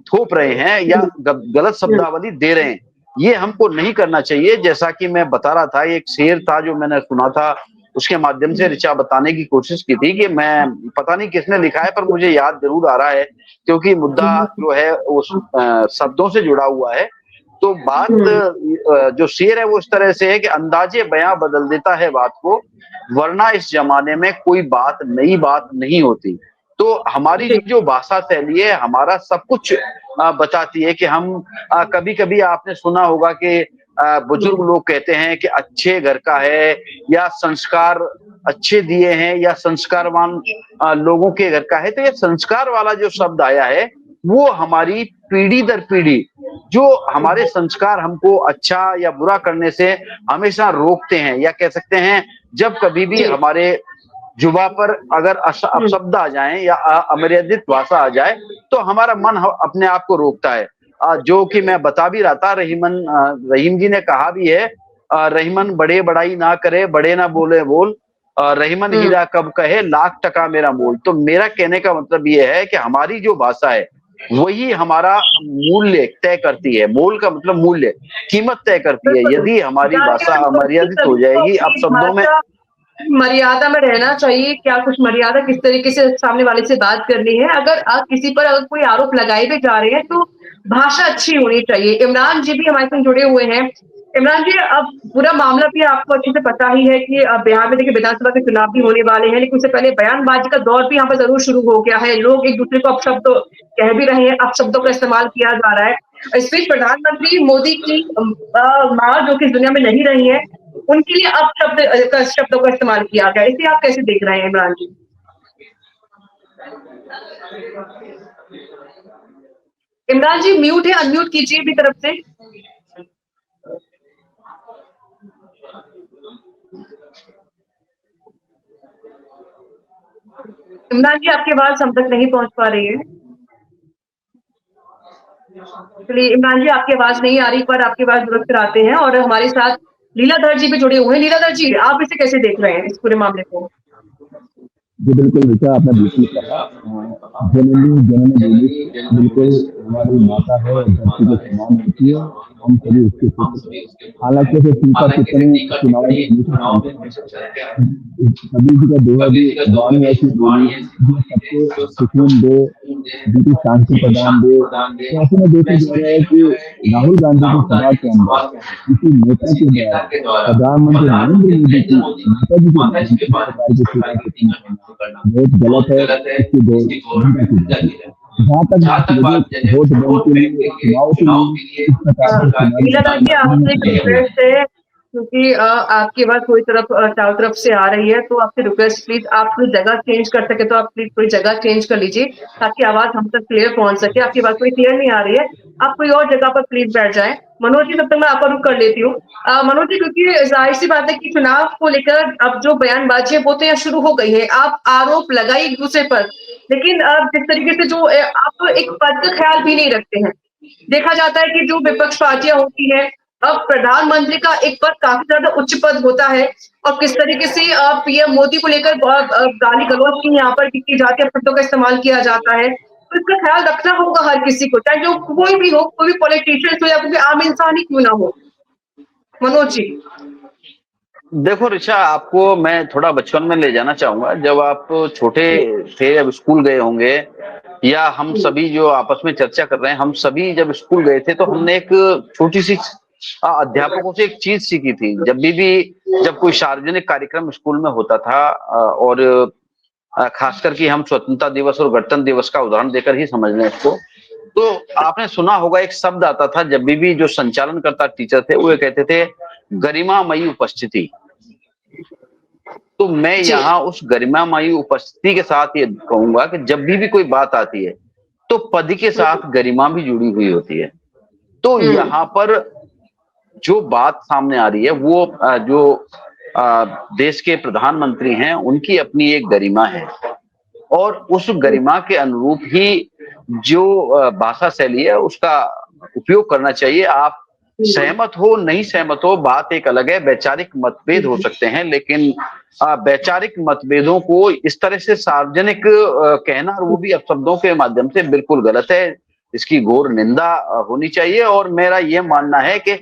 S2: थोप रहे हैं या गलत
S1: जी,
S2: शब्दावली दे रहे हैं, ये हमको नहीं करना चाहिए। जैसा कि मैं बता रहा था, एक शेर था जो मैंने सुना था, उसके माध्यम से ऋचा बताने की कोशिश की थी कि मैं पता नहीं किसने लिखा है पर मुझे याद जरूर आ रहा है, क्योंकि मुद्दा जो है उस शब्दों से जुड़ा हुआ है। तो बात जो शेर है वो इस तरह से है कि अंदाजे बयां बदल देता है बात को, वरना इस जमाने में कोई बात नई बात नहीं होती। तो हमारी
S1: जी,
S2: जो भाषा शैली है हमारा सब कुछ बताती है कि हम कभी कभी आपने सुना होगा कि बुजुर्ग लोग कहते हैं कि अच्छे घर का है, या संस्कार अच्छे दिए हैं, या संस्कारवान लोगों के घर का है। तो ये संस्कार वाला जो शब्द आया है वो हमारी पीढ़ी दर पीढ़ी जो हमारे संस्कार हमको अच्छा या बुरा करने से हमेशा रोकते हैं, या कह सकते हैं जब कभी भी
S1: जी,
S2: हमारे जुबा पर अगर अपशब्द आ जाएं या अमर्यादित भाषा आ जाए तो हमारा मन अपने आप को रोकता है। जो कि मैं बता भी रहा था, रहीम जी ने कहा भी है, रहीमन बड़े बड़ाई ना करे, बड़े ना बोले बोल, रहीमन हीरा कब कहे लाख टका मेरा मोल। तो मेरा कहने का मतलब ये है कि हमारी जो भाषा है वही हमारा मूल्य तय करती है। मोल का मतलब मूल्य, कीमत तय करती है।
S1: बिल्कुल।
S2: यदि हमारी
S1: जाहिर
S2: भाषा
S1: है मतलब कि
S2: अमर्यादित हो
S1: सभी को
S2: जाएगी
S1: अपनी
S2: अपशब्दों में,
S1: भाषा मर्यादा में रहना चाहिए, क्या कुछ मर्यादा किस तरीके से सामने वाले से बात करनी है। अगर किसी पर अगर कोई आरोप लगाए भी जा रहे हैं तो भाषा अच्छी होनी चाहिए। इमरान जी भी हमारे साथ जुड़े हुए हैं। इमरान जी, अब पूरा मामला भी आपको अच्छे से पता ही है कि बिहार में देखिए विधानसभा के चुनाव भी होने वाले हैं, लेकिन उससे पहले बयानबाजी का दौर भी यहाँ पर ज़रूर शुरू हो गया है। लोग एक-दूसरे को अपशब्द कह भी रहे हैं, अपशब्दों का इस्तेमाल किया जा रहा है। इस बीच प्रधानमंत्री मोदी की माँ जो कि इस दुनिया में नहीं रही हैं, उनके लिए अपशब्द शब्दों का इस्तेमाल किया गया। इसे आप कैसे देख रहे हैं इमरान जी? इमरान जी म्यूट है, अनम्यूट कीजिए अपनी तरफ से। इमरान जी, आपकी आवाज़ हम तक नहीं पहुँच पा रही है। चलिए इमरान जी, आपकी आवाज़ नहीं आ रही, पर आपकी आवाज़ दुरुस्त कराते हैं और हमारे साथ लीलाधर जी भी जुड़े हुए हैं। लीलाधर जी, आप इसे कैसे देख रहे हैं, इस पूरे मामले को?
S4: जी बिल्कुल ऋचा, आपने बिल्कुल कहा। जननी जननी देवी बिल्कुल हमारी माता है, धरती के समान होती है, हम सभी उसके पुत्र हैं। हालांकि ऐसे टीका टिप्पणी चुनाव में हमेशा चलते हैं। कबीर जी का दोहा भी, वाणी ऐसी बोली जो सबको सुकून दे, जिनकी शांति प्रदान दे। तो ऐसे में देखा जा रहा है कि राहुल गांधी की सभा के अंदर किसी नेता के द्वारा प्रधानमंत्री नरेंद्र मोदी की माता जी के बारे में इस प्रकार की टीका टिप्पणी करना बहुत गलत है, इसकी बहुत निंदा की जाती है। जहाँ तक बात मुझे वोट बैंक के लिए, चुनाव के लिए इस प्रकार
S1: अ,
S4: की चुनावी
S1: लीलाधर जी,
S4: टिप्पणी
S1: आपसे
S4: नहीं
S1: एक
S4: करनी चाहिए।
S1: रिक्वेस्ट है, क्योंकि आपकी आवाज़ थोड़ी तरफ चारों तरफ से आ रही है, तो आपसे रिक्वेस्ट प्लीज़ आप कोई जगह चेंज कर सकें तो आप प्लीज़ कोई जगह चेंज कर लीजिए, ताकि आवाज़ हम तक क्लियर पहुँच सके। आपकी आवाज़ थोड़ी क्लियर नहीं आ रही है, आप कोई और जगह पर प्लीज़ बैठ जाएँ। मनोज जी, तब तक मैं आपका रुख कर लेती हूँ। मनोज जी, क्योंकि ज़ाहिर-सी बात है कि चुनाव को लेकर अब जो बयानबाज़ी है वो तो यहाँ शुरू हो गई है। आप आरोप लगाइए एक-दूसरे पर, लेकिन जिस तरीके से जो आप एक पद का ख़्याल भी नहीं रखते हैं। देखा जाता है कि जो विपक्ष पार्टियाँ होती हैं, अब प्रधानमंत्री का एक पद काफ़ी ज़्यादा उच्च पद होता है और किस तरीके से पीएम मोदी को लेकर गाली-गलौज की यहाँ पर की जाती है, शब्दों का इस्तेमाल किया जाता है। तो इसका ख़्याल रखना होगा हर किसी को, चाहे जो कोई भी हो, कोई भी पॉलिटिशियन हो या कोई आम इंसान ही क्यों ना हो। मनोज जी।
S2: देखो ऋचा, आपको मैं थोड़ा बचपन में ले जाना चाहूंगा। जब आप छोटे थे, जब स्कूल गए होंगे, या हम सभी जो आपस में चर्चा कर रहे हैं, हम सभी जब स्कूल गए थे तो हमने एक छोटी सी अध्यापकों से एक चीज सीखी थी। जब भी जब कोई सार्वजनिक कार्यक्रम स्कूल में होता था, और खासकर कि हम स्वतंत्रता दिवस और गणतंत्र दिवस का उदाहरण देकर ही समझ लें इसको। तो आपने सुना होगा एक शब्द आता था जब भी जो संचालन करता टीचर थे वो ये कहते थे गरिमामयी उपस्थिति। तो मैं
S1: जी।
S2: यहाँ उस गरिमामयी उपस्थिति के साथ ये कहूंगा कि जब भी कोई बात आती है तो पद के साथ गरिमा भी जुड़ी हुई होती है। तो
S1: हुँ,
S2: यहाँ पर जो बात सामने आ रही है वो जो देश के प्रधानमंत्री हैं उनकी अपनी एक गरिमा है और उस गरिमा के अनुरूप ही जो भाषा शैली है उसका उपयोग करना चाहिए। आप
S1: हुँ,
S2: सहमत हो नहीं सहमत हो बात एक अलग है, वैचारिक मतभेद हो
S1: हुँ,
S2: सकते हैं, लेकिन वैचारिक मतभेदों को इस तरह से सार्वजनिक कहना और वो भी अपशब्दों के माध्यम से बिल्कुल गलत है। इसकी घोर निंदा होनी चाहिए और मेरा ये मानना है कि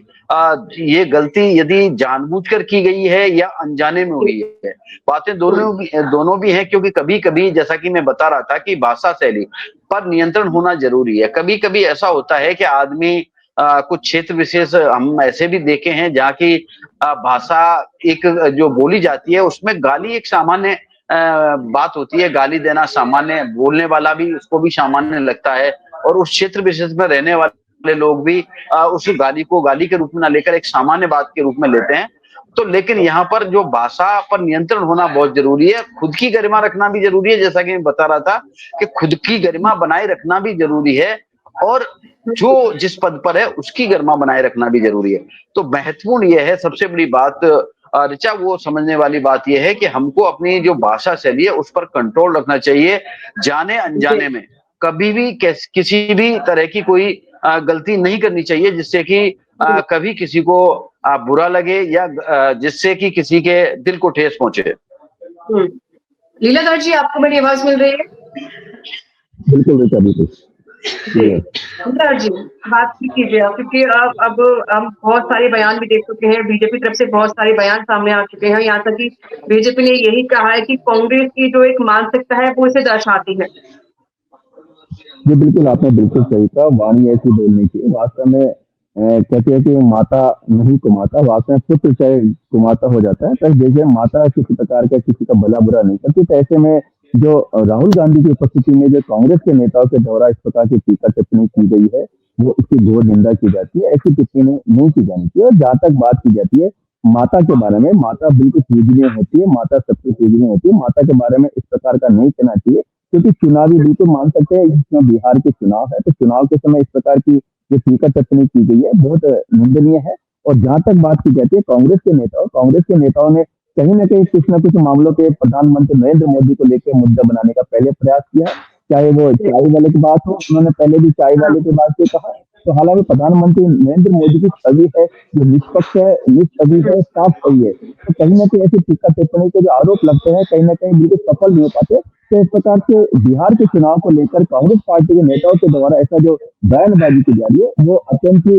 S2: ये गलती यदि जानबूझकर की गई है या अनजाने में हुई है, बातें दोनों भी हैं क्योंकि कभी-कभी जैसा कि मैं बता रहा था कि भाषा शैली पर नियंत्रण होना ज़रूरी है। कभी-कभी ऐसा होता है कि आदमी कुछ क्षेत्र विशेष हम ऐसे भी देखे हैं जहाँ की भाषा एक जो बोली जाती है उसमें गाली एक सामान्य बात होती है, गाली देना सामान्य, बोलने वाला भी उसको भी सामान्य लगता है और उस क्षेत्र विशेष में रहने वाले लोग भी उस गाली को गाली के रूप में ना लेकर एक सामान्य बात के रूप में लेते हैं। तो लेकिन यहाँ पर जो भाषा पर नियंत्रण होना बहुत ज़रूरी है, खुद की गरिमा रखना भी ज़रूरी है, जैसा कि मैं बता रहा था कि खुद की गरिमा बनाए रखना भी ज़रूरी है और जो जिस पद पर है उसकी गरिमा बनाए रखना भी ज़रूरी है। तो महत्वपूर्ण ये है सबसे बड़ी बात ऋचा वो समझने वाली बात ये है कि हमको अपनी जो भाषा शैली है उस पर कंट्रोल रखना चाहिए,
S1: जी,
S2: जाने-अनजाने में। कभी भी किसी भी तरह की कोई गलती नहीं करनी चाहिए जिससे कि
S1: जी,
S2: कभी किसी को बुरा लगे या जिससे कि किसी के दिल को ठेस पहुँचे।
S1: हुँ। लीलाधर जी, आपको मेरी आवाज़ मिल रही है?
S4: बिल्कुल ऋचा, बिल्कुल
S1: जी।
S4: क्लियर।
S1: लीलाधर जी, बात ही कीजिए आप क्योंकि अब हम बहुत सारे बयान भी देख चुके हैं, बीजेपी तरफ से बहुत सारे बयान सामने आ चुके हैं, यहाँ तक कि बीजेपी ने यही कहा है कि कांग्रेस की जो एक मानसिकता है, वो इसे दर्शाती है।
S4: जी, बिल्कुल आपने बिल्कुल सही कहा, वाणी ऐसी बोलनी चाहिए। वास्तव में कहते हैं कि माता नहीं कुमाता, वास्तव में पुत्र चाहे कुमाता हो जाता है, पर जैसे माता किसी प्रकार का किसी का भला-बुरा नहीं करती, तो ऐसे में जो राहुल गांधी की उपस्थिति में जो कांग्रेस के नेताओं के द्वारा इस प्रकार की टीका-टिप्पणी की गई है, वो इसकी घोर निंदा की जाती है। ऐसी टिप्पणी नहीं की जानी चाहिए और जहाँ तक बात की जाती है माता के बारे में, माता बिल्कुल पूजनीय होती है, माता सबसे पूजनीय होती है, माता के बारे में इस प्रकार का नहीं कहना चाहिए। क्योंकि चुनावी बिल्कुल मान सकते हैं इसमें बिहार के चुनाव है तो चुनाव के समय इस प्रकार की जो टीका टिप्पणी की गई है बहुत निंदनीय है। और जहां तक बात की जाती है कांग्रेस के नेताओं ने कहीं ना कहीं कुछ न कुछ मामलों के प्रधानमंत्री नरेंद्र मोदी को लेकर मुद्दा बनाने का पहले प्रयास किया है। चाहे वो
S1: जी,
S4: चाय वाले की बात हो, उन्होंने पहले भी चाय
S1: हाँ,
S4: वाले के बात से कहा। तो हालांकि प्रधानमंत्री नरेंद्र मोदी की छवि है जो निष्पक्ष है, छवि
S1: हुँ,
S4: है, साफ छवि है, तो कहीं ना कहीं ऐसी टीका टिप्पणी के जो आरोप लगते हैं कहीं ना कहीं बिल्कुल सफल नहीं हो पाते। तो इस प्रकार से बिहार के चुनाव को लेकर कांग्रेस पार्टी के नेताओं के द्वारा ऐसा जो बयानबाजी की जा रही है वो अत्यंत ही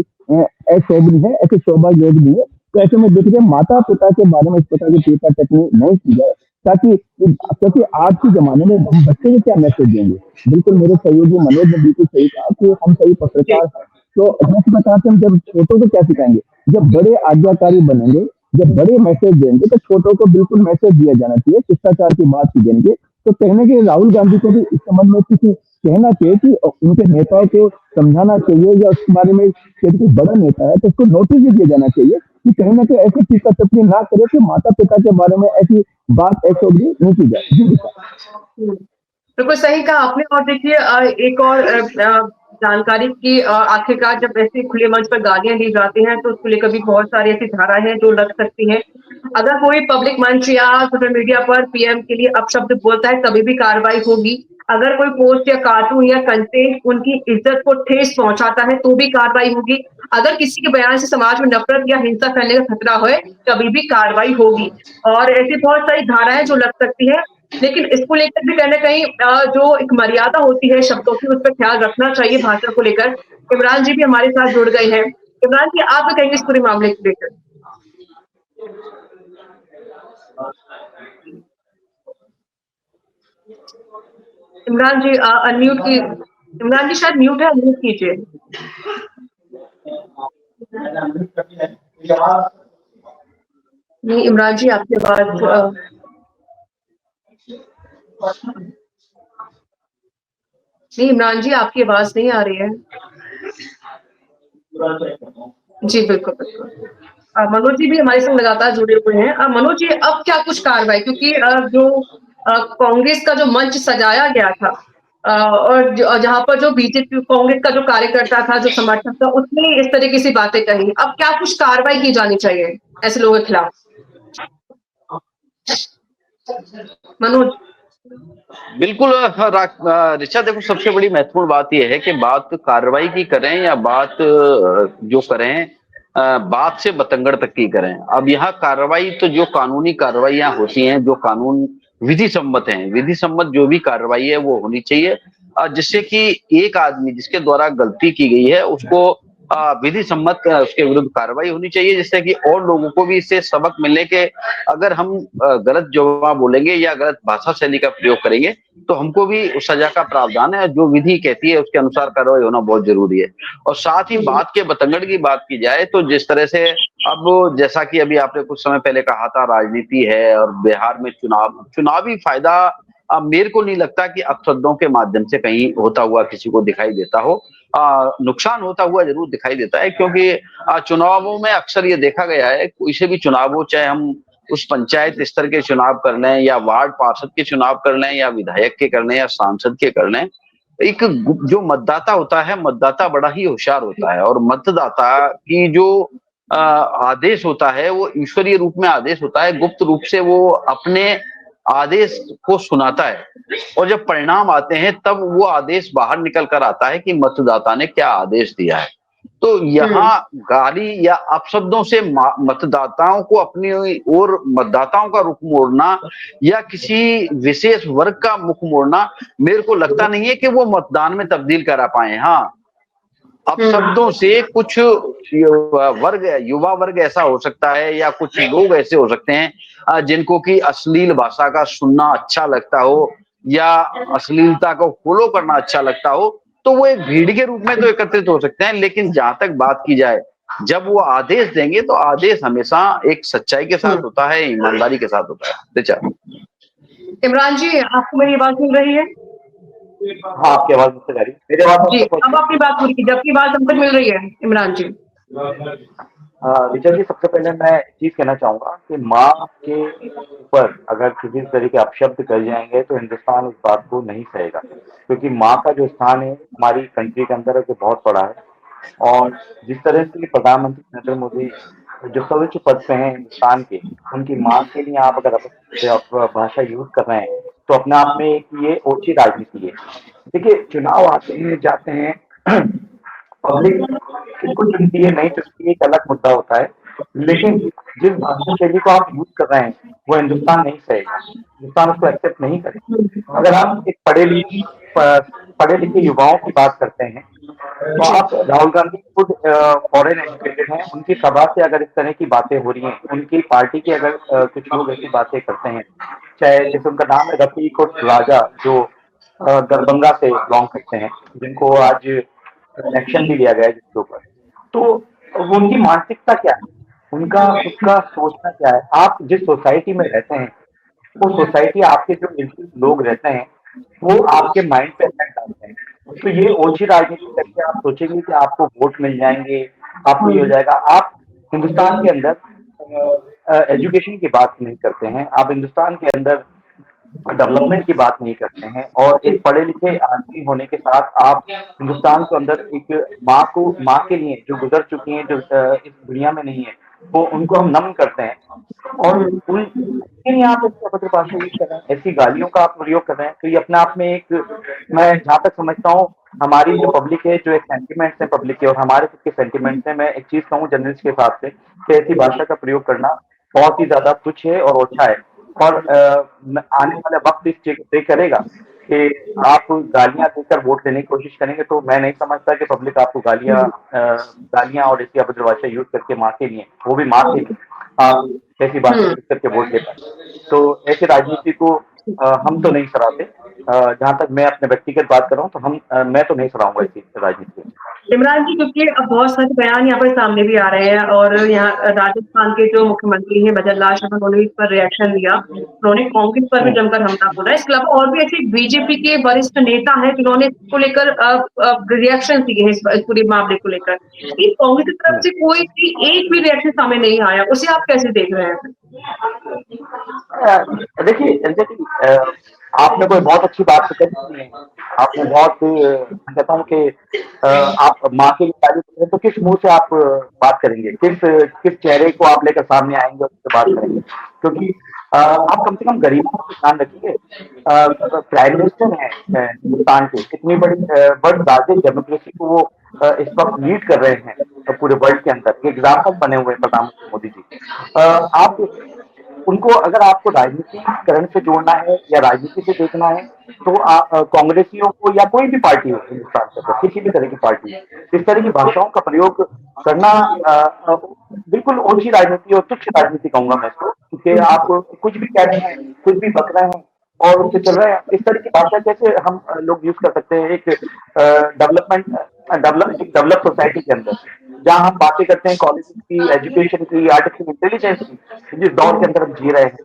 S4: अशोभनीय है, ऐसे शोभा योग नहीं है। तो ऐसे में देखिए माता पिता के बारे में इस प्रकार की टीका टिप्पणी नहीं की जाए ताकि क्योंकि आज के जमाने में हम बच्चे को क्या मैसेज देंगे। बिल्कुल मेरे सहयोगी मनोज ने बिल्कुल सही कहा कि हम सही
S1: जी,
S4: पत्रकार हैं, तो जिस प्रकार से हम जब छोटों को क्या सिखाएंगे, जब बड़े आज्ञाकारी बनेंगे, जब बड़े मैसेज देंगे तो छोटों को बिल्कुल मैसेज दिया जाना चाहिए, शिष्टाचार की बात की जाएंगे। तो कहने के राहुल गांधी को भी इस संबंध में कुछ कहना चाहिए कि उनके नेताओं को समझाना चाहिए या उसके बारे में यदि कोई बड़ा नेता है तो उसको नोटिस भी दिया जाना चाहिए कि कहीं ना कहीं ऐसी टीका टिप्पणी ना करे कि माता पिता के बारे में ऐसी बात ऐसे भी नहीं की जाए। जी दिशा।
S1: हुँ। बिल्कुल सही कहा आपने और देखिए एक और जानकारी की आखिरकार जब ऐसे खुले मंच पर गालियाँ दी जाती हैं तो उसको लेकर भी बहुत सारी ऐसी धाराएँ हैं जो लग सकती हैं। अगर कोई पब्लिक मंच या सोशल मीडिया पर पीएम के लिए अपशब्द बोलता है तभी भी कार्रवाई होगी। अगर कोई पोस्ट या कार्टून या कंटेंट उनकी इज़्ज़त को ठेस पहुँचाता है तो भी कार्रवाई होगी। अगर किसी के बयान से समाज में नफ़रत या हिंसा फैलने का खतरा है, तभी भी कार्रवाई होगी। और ऐसी बहुत सारी धाराएँ जो लग सकती हैं लेकिन इसको लेकर भी कहीं न कहीं जो एक मर्यादा होती है शब्दों की, उस पे ख़्याल रखना चाहिए भाषा को लेकर। इमरान जी भी हमारे साथ जुड़ गए हैं। इमरान जी, आप क्या कहेंगे इस पूरे मामले को लेकर? इमरान जी अनम्यूट की इमरान जी शायद म्यूट है, अनम्यूट कीजिए। नहीं, इमरान जी आपकी आवाज़ नहीं, इमरान जी आपकी आवाज़ नहीं आ रही है। जी, बिल्कुल, बिल्कुल। मनोज जी भी हमारे संग लगातार जुड़े हुए हैं। मनोज जी अब क्या कुछ कार्रवाई क्योंकि जो कांग्रेस का जो मंच सजाया गया था और जहाँ पर जो बीजेपी कांग्रेस का जो कार्यकर्ता था, जो समर्थक था, उसने इस तरीके की बातें कही। अब क्या कुछ कार्रवाई की जानी चाहिए ऐसे लोगों के खिलाफ? मनोज।
S2: बिल्कुल ऋचा, देखो सबसे बड़ी महत्वपूर्ण बात यह है कि बात कार्रवाई की करें या बात जो करें बात से बतंगड़ तक की करें। अब यहाँ कार्रवाई तो जो कानूनी कार्रवाइयां होती हैं, जो कानून विधि सम्मत हैं, विधि सम्मत जो भी कार्रवाई है वो होनी चाहिए, जिससे कि एक आदमी जिसके द्वारा गलती की गई है उसको विधि सम्मत उसके विरुद्ध कार्रवाई होनी चाहिए, जिससे कि और लोगों को भी इससे सबक मिलने के अगर हम गलत जवाब बोलेंगे या गलत भाषा शैली का प्रयोग करेंगे तो हमको भी उस सजा का प्रावधान है, जो विधि कहती है उसके अनुसार कार्रवाई होना बहुत जरूरी है। और साथ ही बात के बतंगड़ की बात की जाए तो जिस तरह से अब जैसा कि अभी आपने कुछ समय पहले कहा था, राजनीति है और बिहार में चुनावी फायदा मेरे को नहीं लगता कि अपशब्दों के माध्यम से कहीं होता हुआ किसी को दिखाई देता हो। नुकसान होता हुआ जरूर दिखाई देता है, क्योंकि चुनावों में अक्सर ये देखा गया है, कोई से भी चुनाव हो, चाहे हम उस पंचायत स्तर के चुनाव कर लें या वार्ड पार्षद के चुनाव कर लें या विधायक के कर लें या सांसद के कर लें, एक जो मतदाता होता है, मतदाता बड़ा ही होशियार होता है और मतदाता की जो आदेश होता है वो ईश्वरीय रूप में आदेश होता है, गुप्त रूप से वो अपने आदेश को सुनाता है और जब परिणाम आते हैं तब वो आदेश बाहर निकल कर आता है कि मतदाता ने क्या आदेश दिया है। तो यहाँ गाली या अपशब्दों से मतदाताओं को अपनी ओर मतदाताओं का रुख मोड़ना या किसी विशेष वर्ग का मुख मोड़ना मेरे को लगता नहीं है कि वो मतदान में तब्दील करा पाए। हाँ, अपशब्दों से कुछ वर्ग, युवा वर्ग ऐसा हो सकता है या कुछ लोग ऐसे हो सकते हैं जिनको कि अश्लील भाषा का सुनना अच्छा लगता हो या अश्लीलता को फॉलो करना अच्छा लगता हो, तो वो एक भीड़ के रूप में तो एकत्रित हो सकते हैं। लेकिन जहां तक बात की जाए, जब वो आदेश देंगे तो आदेश हमेशा एक सच्चाई के साथ होता है, ईमानदारी के साथ होता है। रिचा।
S1: इमरान जी आपको मेरी आवाज मिल रही है?
S3: हाँ, आपकी आवाज मुझसे जा रही है। मेरी आवाज
S1: जी,
S3: आपको
S1: अब अपनी बात पूरी कीजिए, आपकी आवाज हमको मिल रही है इमरान जी।
S3: ऋचा जी, सबसे पहले मैं एक चीज कहना चाहूंगा कि माँ के ऊपर अगर किसी तरह के अपशब्द कर जाएंगे तो हिंदुस्तान उस बात को नहीं सहेगा, क्योंकि माँ का जो स्थान है हमारी कंट्री के अंदर है जो बहुत बड़ा है। और जिस तरह से प्रधानमंत्री नरेंद्र मोदी जो सर्वोच्च पद पे हैं हिंदुस्तान के, उनकी माँ के लिए आप अगर भाषा यूज कर रहे हैं तो अपने आप में एक ये ओछी राजनीति है। देखिए, चुनाव आते हैं जाते हैं, पब्लिक किसको चुनती है नहीं चुनती है एक अलग मुद्दा होता है, लेकिन जिस भाषा शैली को आप यूज कर रहे हैं वो हिंदुस्तान नहीं सहेगा, हिंदुस्तान उसको एक्सेप्ट नहीं करेगा। अगर आप एक पढ़े लिखे युवाओं की बात करते हैं तो आप राहुल गांधी खुद फॉरेन एजुकेटेड हैं, उनकी सभा से अगर इस तरह की बातें हो रही हैं, उनकी पार्टी के अगर कुछ लोग ऐसी बातें करते हैं, चाहे जैसे उनका नाम है रफीक और राजा, जो दरभंगा से बिलोंग करते हैं, जिनको आज एक्शन भी लिया गया है जिसके ऊपर, तो वो उनकी मानसिकता क्या है, उनका उसका सोचना क्या है। आप जिस सोसाइटी में रहते हैं वो सोसाइटी, आपके जो लोग रहते हैं वो आपके माइंड पे इफेक्ट डालते हैं। तो ये ओछी राजनीति करके आप सोचेंगे कि आपको वोट मिल जाएंगे, आपको ये हो जाएगा। आप हिंदुस्तान के अंदर एजुकेशन की बात नहीं करते हैं, आप हिंदुस्तान के अंदर डेवलपमेंट की बात नहीं करते हैं, और एक पढ़े लिखे आदमी होने के साथ आप हिंदुस्तान के अंदर एक माँ के लिए जो गुजर चुकी हैं, जो इस दुनिया में नहीं है, वो उनको हम नमन करते हैं। और लेकिन आप ऐसी अभद्र भाषा यूज कर रहे हैं, ऐसी गालियों का आप प्रयोग कर रहे हैं, तो ये अपने आप में एक, मैं जहाँ तक समझता हूँ हमारी जो पब्लिक है, जो एक सेंटिमेंट्स है पब्लिक के और हमारे खुद के सेंटिमेंट्स हैं, मैं एक चीज कहूँ जर्नलिस्ट के हिसाब से कि ऐसी भाषा का प्रयोग करना बहुत ही ज्यादा तुच्छ है और ओछा है। और आने वाला वक्त इस चीज तय करेगा कि आप गालियां देकर वोट लेने की कोशिश करेंगे, तो मैं नहीं समझता कि पब्लिक आपको गालियां और ऐसी अभद्र भाषा यूज करके माँ के लिए, वो भी माँ के लिए, आप ऐसी भाषा यूज करके वोट ले पाए। तो ऐसी राजनीति को हम तो नहीं सराहते। जहाँ तक मैं अपने व्यक्तिगत बात कर रहा हूँ तो मैं तो नहीं सराहूँगा इस राजनीति को।
S1: इमरान जी, क्योंकि अब बहुत सारे बयान यहाँ पर सामने भी आ रहे हैं और यहाँ राजस्थान के जो मुख्यमंत्री हैं भजन लाल शर्मा, उन्होंने इस पर रिएक्शन दिया। उन्होंने कांग्रेस पर भी
S3: हुँ,
S1: जमकर हमला बोला। इसके अलावा और भी ऐसे बीजेपी के वरिष्ठ नेता हैं जिन्होंने इसको लेकर रिएक्शन दिए हैं इस पूरे मामले को लेकर। लेकिन कांग्रेस की तरफ
S3: हुँ।
S1: से कोई भी एक भी रिएक्शन सामने नहीं आया। उसे आप कैसे देख रहे हैं?
S3: देखिए रिचा जी, आपने कोई बहुत अच्छी बात तो करी नहीं है। आपने बहुत मैं कहता हूँ कि आप माँ की तारीफ करें तो किस मुँह से आप बात करेंगे? किस चेहरे को आप लेकर सामने आएँगे और उससे बात करेंगे? क्योंकि आप कम से कम गरीबों का ध्यान रखिए। प्राइम मिनिस्टर हैं हिंदुस्तान के, कितनी बड़ी वर्ल्ड लार्जेस्ट डेमोक्रेसी को वो इस वक़्त लीड कर रहे हैं पूरे वर्ल्ड के अंदर। एग्ज़ाम्पल बने हुए हैं प्रधानमंत्री मोदी जी। आप उनको अगर आपको राजनीतिकरण से जोड़ना है या राजनीति से देखना है तो कांग्रेसियों को या कोई भी पार्टी हो हिंदुस्तान के अंदर, किसी भी तरह की पार्टी, इस तरह की भाषाओं का प्रयोग करना बिल्कुल ओछी राजनीति और तुच्छ राजनीति कहूंगा मैं इसको, क्योंकि आप कुछ भी कह रहे हैं, कुछ भी बक रहे हैं और उससे चल रहे हैं। इस तरह की भाषा कैसे हम लोग यूज कर सकते हैं एक डेवलप सोसाइटी के अंदर, जहाँ हम बातें करते हैं कॉलेज की, एजुकेशन की, आर्टिफिशियल इंटेलिजेंस की, जिस दौर के अंदर हम जी रहे हैं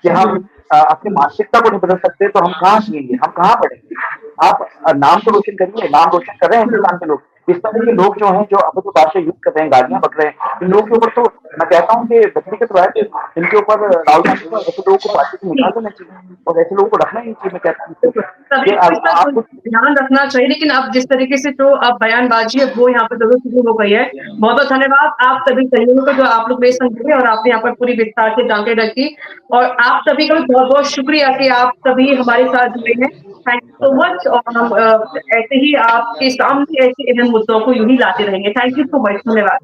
S3: कि हम अपनी मानसिकता को नहीं बदल सकते तो हम कहाँ जिएंगे, हम कहाँ बढ़ेंगे? आप नाम तो रोशन करिए, नाम रोशन कर रहे हैं हिंदुस्तान के लोग। इस तरह के लोग जो हैं, जो अब जो भाषा यूज कर रहे हैं, गालियां बक रहे हैं, इन लोगों के ऊपर तो मैं कहता हूँ कि व्यक्तिगत राय पे इनके ऊपर राहुल गांधी को ऐसे लोगों को पार्टी से निकाल देना चाहिए और ऐसे लोगों को रखना ही नहीं चाहिए। मैं कहता हूँ
S1: बिल्कुल,
S3: कि
S1: तभी इसका
S3: आप
S1: कुछ
S3: कुछ
S1: ध्यान रखना चाहिए, लेकिन अब जिस तरीके से जो अब बयानबाज़ी है वो यहाँ पे ज़रूर शुरू हो गई है। बहुत-बहुत धन्यवाद आप सभी सहयोगियों का जो आप लोग मेरे संग जुड़े और आपने यहाँ पर पूरी विस्तार से जानकारी रखी और आप सभी का भी बहुत-बहुत शुक्रिया कि आप सभी हमारे साथ जुड़े हैं। थैंक यू सो मच और हम ऐसे ही आपके सामने ऐसे अहम मुद्दों को यूँ ही लाते रहेंगे। थैंक यू सो मच, धन्यवाद।